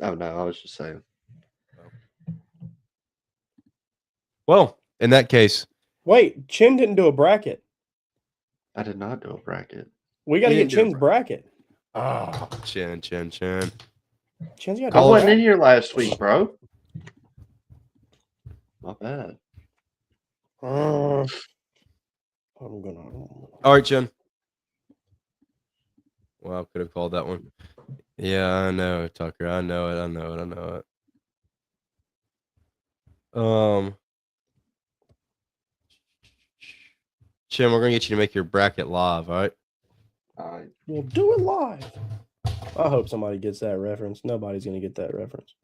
Oh no, I was just saying. Well, in that case, Wait, Chin didn't do a bracket. I did not do a bracket. We got to You get didn't do a Chin's bracket. Chin. Chin's got I to wasn't in here last week, bro. My bad. I'm gonna. All right, Chin. Well, I could have called that one. Yeah, I know, Tucker. I know it. Chin, we're gonna get you to make your bracket live, all right? We'll do it live. I hope somebody gets that reference. Nobody's gonna get that reference.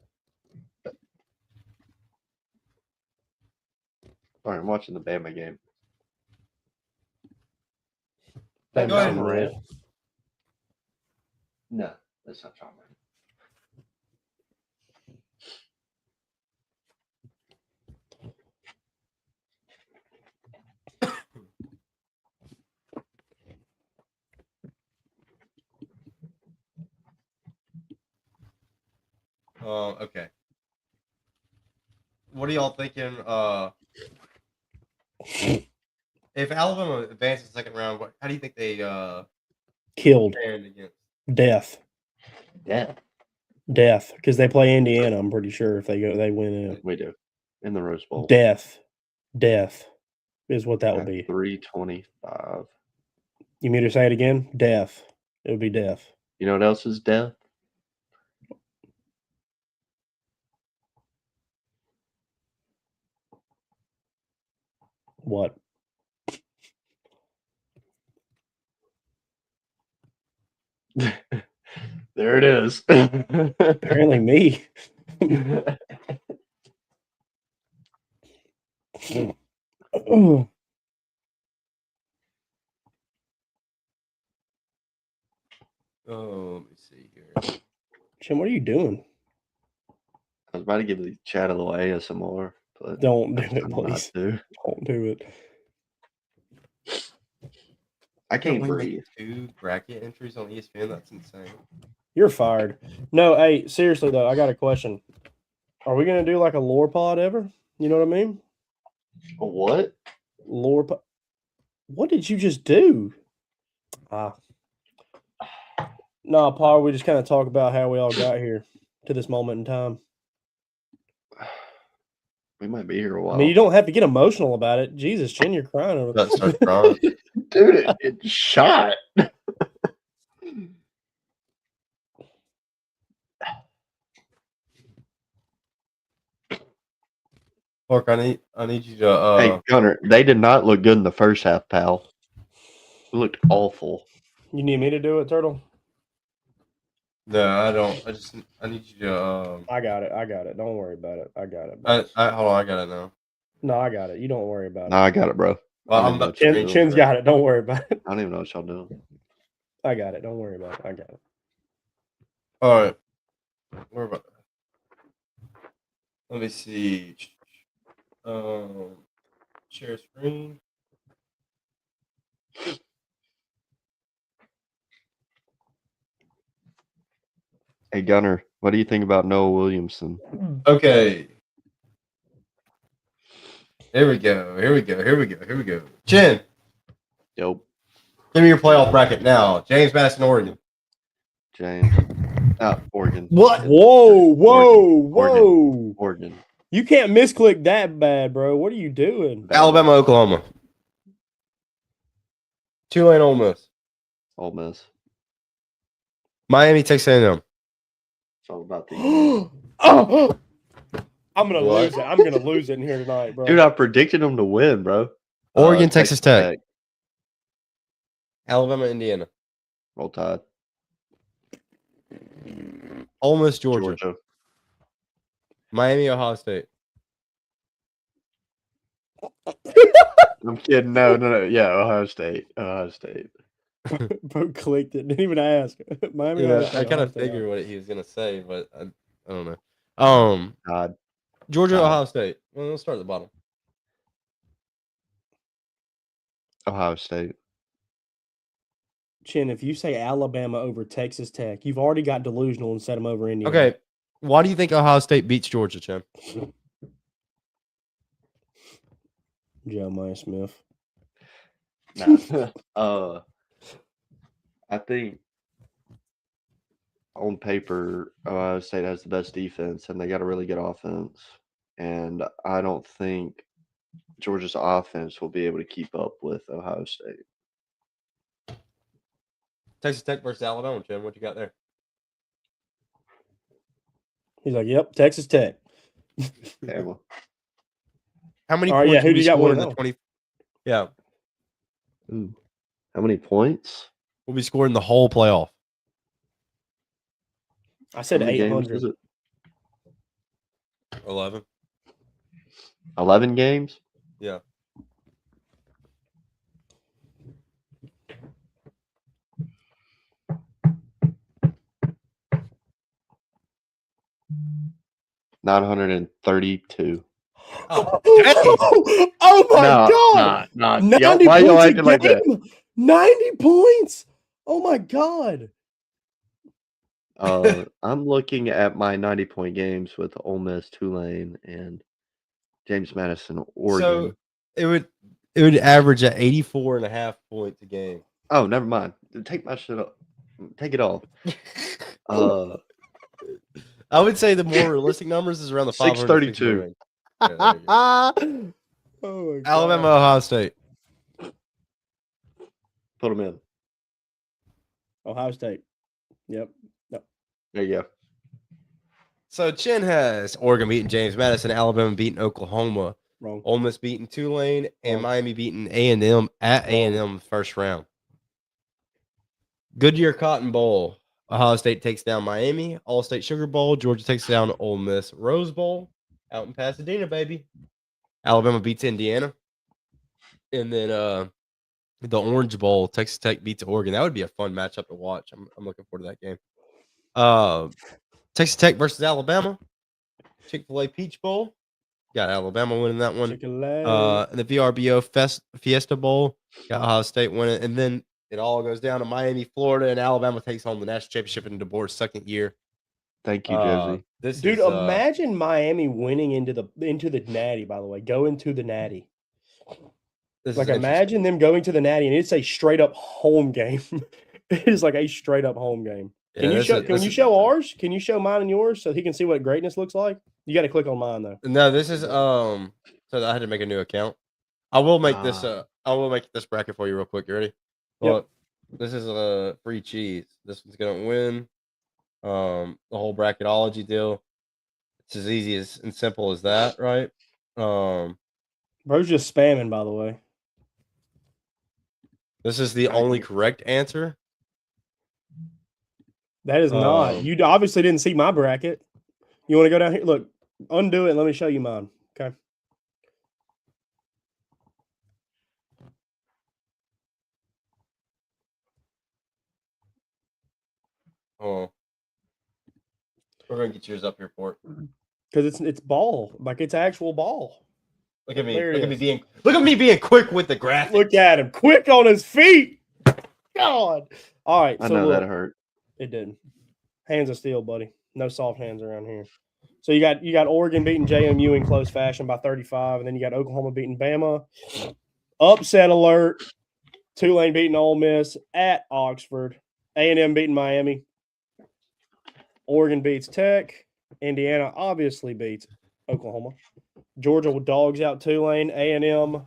All right, I'm watching the Bama game. That Go ahead. Mountain Red. No, that's not John Moran. Okay. What are y'all thinking? If Alabama advances the second round, how do you think they Killed. stand against? Death. Yeah, Death. Because they play Indiana, I'm pretty sure, if they win in. we do. In the Rose Bowl. Death. Death is what that would be. 325. You mean to say it again? Death. It would be death. You know what else is death? What? There it is. Apparently me. Oh, let me see here. Jim, what are you doing? I was about to give the chat a little ASMR, but Don't do I it, decided not please. to. Don't do it. I can't We breathe. make 2 bracket entries on ESPN. That's insane. You're fired. No, hey, seriously though, I got a question. Are we gonna do like a lore pod ever? You know what I mean? A what? Lore pod. What did you just do? No, Paul, we just kind of talk about how we all got here to this moment in time. We might be here a while. I mean, you don't have to get emotional about it. Jesus, Chin, you're crying over That starts crying. Dude, it shot. Mark, I need you to. Hey, Gunner, they did not look good in the first half, pal. It looked awful. You need me to do it, Turtle? No, I don't. I need you to. I got it. I got it. Don't worry about it. I got it. Hold on, I got it now. No, I got it. You don't worry about No, it. I got it, bro. Well, I I'm don't even know about what y'all to. doing. Chin's got it. Don't worry about it. I don't even know what y'all doing. I got it. Don't worry about it. I got it. All right. Where about? Let me see. Share screen. Hey, Gunner, what do you think about Noah Williamson? Okay. Here we go. Here we go. Here we go. Here we go. Chin, Yep, give me your playoff bracket now. James Madison, Oregon. James. Oregon. What? Whoa, whoa, Oregon. whoa. Oregon. You can't misclick that bad, bro. What are you doing? Alabama, Oklahoma. Tulane, Ole Miss. Ole Miss. Miami, Texas A&M. It's all about the Oh, I'm gonna What? lose it. I'm gonna lose it in here tonight, bro. dude. I predicted them to win, bro. Oregon, Texas Tech. Tech. Alabama, Indiana. Roll Tide. Ole Miss, Georgia. Georgia. Miami, Ohio State. I'm kidding. No. Yeah, Ohio State. Ohio State. Bro clicked it. Didn't even ask. Miami. Yeah, Ohio State, I kind Ohio of State, figured Ohio what he was gonna say, but I don't know. God. Georgia, God. Ohio State. Well, let's start at the bottom. Ohio State. Chin, if you say Alabama over Texas Tech, you've already got delusional and set them over Indiana. Okay, why do you think Ohio State beats Georgia, Chin? Jeremiah Smith. Nah. I think on paper, Ohio State has the best defense, and they got a really good offense. And I don't think Georgia's offense will be able to keep up with Ohio State. Texas Tech versus Alabama, Chin. What you got there? He's like, yep, Texas Tech. Okay, well, How many All right, points yeah, who will do we you got score in winning the now? 20? Yeah, ooh. How many points? we'll be scoring the whole playoff. I said How many games 800. is it? 11. 11 games? Yeah. 932. Oh my God! Nah. 90 Why y'all points a acting like that? game? 90 points! Oh my God! I'm looking at my 90-point games with Ole Miss, Tulane, and James Madison, Oregon. So it would average at 84.5 points a game. Oh, never mind. Take my shit off. Take it off. I would say the more realistic numbers is around the 632. range. Yeah, Oh my God. Alabama, Ohio State. Put them in. Ohio State. Yep. There you go. So Chin has Oregon beating James Madison, Alabama beating Oklahoma, Wrong. Ole Miss beating Tulane, and Wrong. Miami beating A&M at A&M first round. Goodyear Cotton Bowl. Ohio State takes down Miami. All-State Sugar Bowl. Georgia takes down Ole Miss. Rose Bowl out in Pasadena, baby. Alabama beats Indiana. And then the Orange Bowl, Texas Tech beats Oregon. That would be a fun matchup to watch. I'm looking forward to that game. Texas Tech versus Alabama. Chick-fil-A Peach Bowl. Got Alabama winning that one. Chick-fil-A. And the VRBO Fiesta Bowl. Got Ohio State winning. And then it all goes down to Miami, Florida, and Alabama takes home the national championship in DeBoer's second year. Thank you, Josie. Dude, imagine Miami winning into the Natty, by the way. Going to the Natty. Like, imagine them going to the Natty, and it's a straight-up home game. It is like a straight-up home game. Yeah, Can you show ours? Can you show mine and yours so he can see what greatness looks like? You got to click on mine, though. No, this is so I had to make a new account. I will make this bracket for you real quick. You ready? Well, this is a free cheese. This one's gonna win. The whole bracketology deal. It's as easy and simple as that, right? Bro's just spamming, by the way. This is the only correct answer. That is not. You obviously didn't see my bracket. You want to go down here? Look, undo it. And let me show you mine. Okay. Oh, we're gonna get yours up here for it. Because it's ball, like it's actual ball. Look at me. Look at me being quick with the graphics. Look at him, quick on his feet. God. All right. I know that hurt. It didn't. Hands of steel, buddy. No soft hands around here. So you got Oregon beating JMU in close fashion by 35, and then you got Oklahoma beating Bama. Upset alert. Tulane beating Ole Miss at Oxford. A&M beating Miami. Oregon beats Tech. Indiana obviously beats Oklahoma. Georgia dogs out Tulane. A&M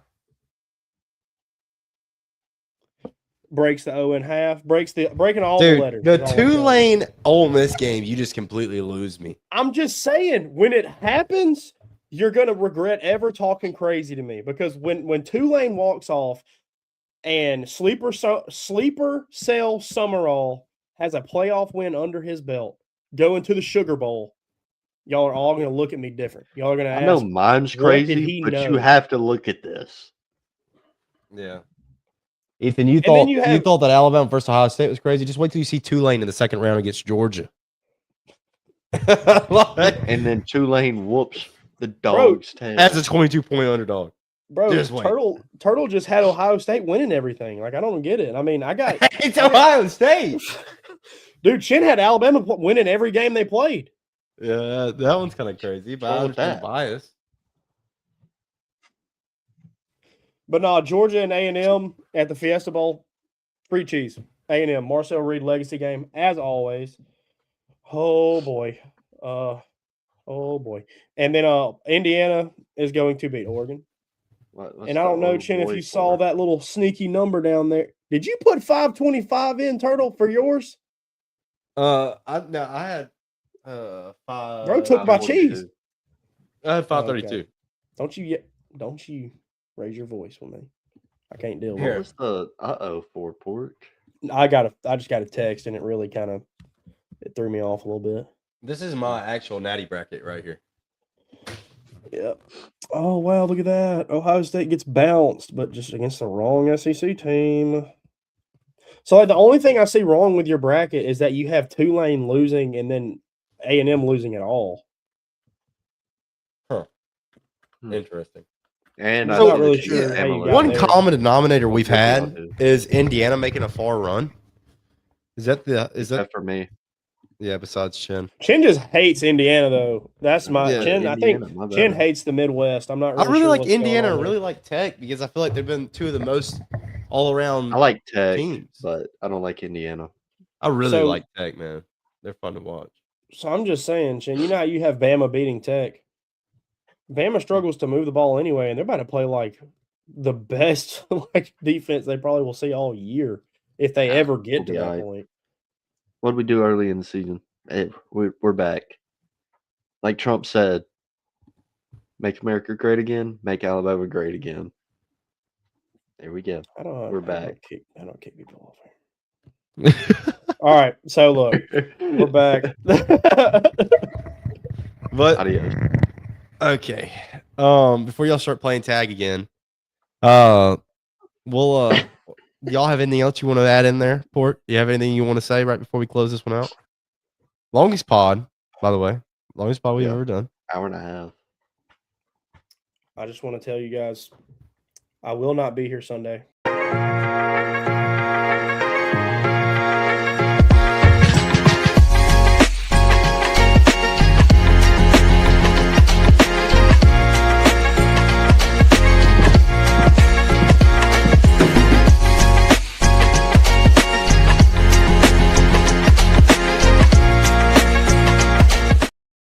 breaks the 0.5. Breaking all the letters. The Tulane Ole Miss game, you just completely lose me. I'm just saying, when it happens, you're gonna regret ever talking crazy to me, because when Tulane walks off and Sleeper Cell Summerall has a playoff win under his belt, going to the Sugar Bowl, y'all are all gonna look at me different. Y'all are gonna ask, I know mine's crazy, but you have to look at this. Yeah. Ethan, you thought that Alabama versus Ohio State was crazy. Just wait till you see Tulane in the second round against Georgia. And then Tulane whoops the dog's tail as a 22-point underdog. Bro, Turtle just had Ohio State winning everything. Like, I don't get it. I mean, it's Ohio State. Dude, Chin had Alabama winning every game they played. Yeah, that one's kind of crazy, but I understand bias. But no, Georgia and A&M at the Fiesta Bowl, free cheese. A&M, Marcel Reed legacy game, as always. Oh, boy. Oh, boy. And then Indiana is going to beat Oregon. And I don't know, Chin, if you saw that little sneaky number down there. Did you put 525 in, Turtle, for yours? I had 5. Bro took my cheese. I had 532. Okay. Don't you raise your voice with me. I can't deal with it. What was the for Pork? I just got a text, and it really it threw me off a little bit. This is my actual natty bracket right here. Yep. Oh, wow, look at that. Ohio State gets bounced, but just against the wrong SEC team. So, like, the only thing I see wrong with your bracket is that you have Tulane losing and then A&M losing at all. Interesting. And I'm I not see the really Chiefs sure and how you Emily. got One there. common denominator we've What do y'all had do? is Indiana making a far run. Is that Except for me. yeah? Besides Chin, Chin just hates Indiana though. That's my Yeah, Chin. I think Indiana, my Chin bad. hates the Midwest. I'm not I really really sure like what's going Indiana on and there. really like Tech because I feel like they've been two of the most all around. I like Tech, teams. but I don't like Indiana. I really So- like Tech, man. They're fun to watch. So I'm just saying, Chin, you know how you have Bama beating Tech? Bama struggles to move the ball anyway, and they're about to play like the best like defense they probably will see all year if they ever get We'll to be that all right. point. What did we do early in the season? We're back. Like Trump said, make America great again, make Alabama great again. There we go. We're back. I don't kick people off here. All right, so look, we're back. But Adios. okay, before y'all start playing tag again, we'll y'all have anything else you want to add in there, Port? You have anything you want to say right before we close this one out? Longest pod, by the way, longest pod we've Yeah. ever done. Hour and a half. I just want to tell you guys, I will not be here Sunday.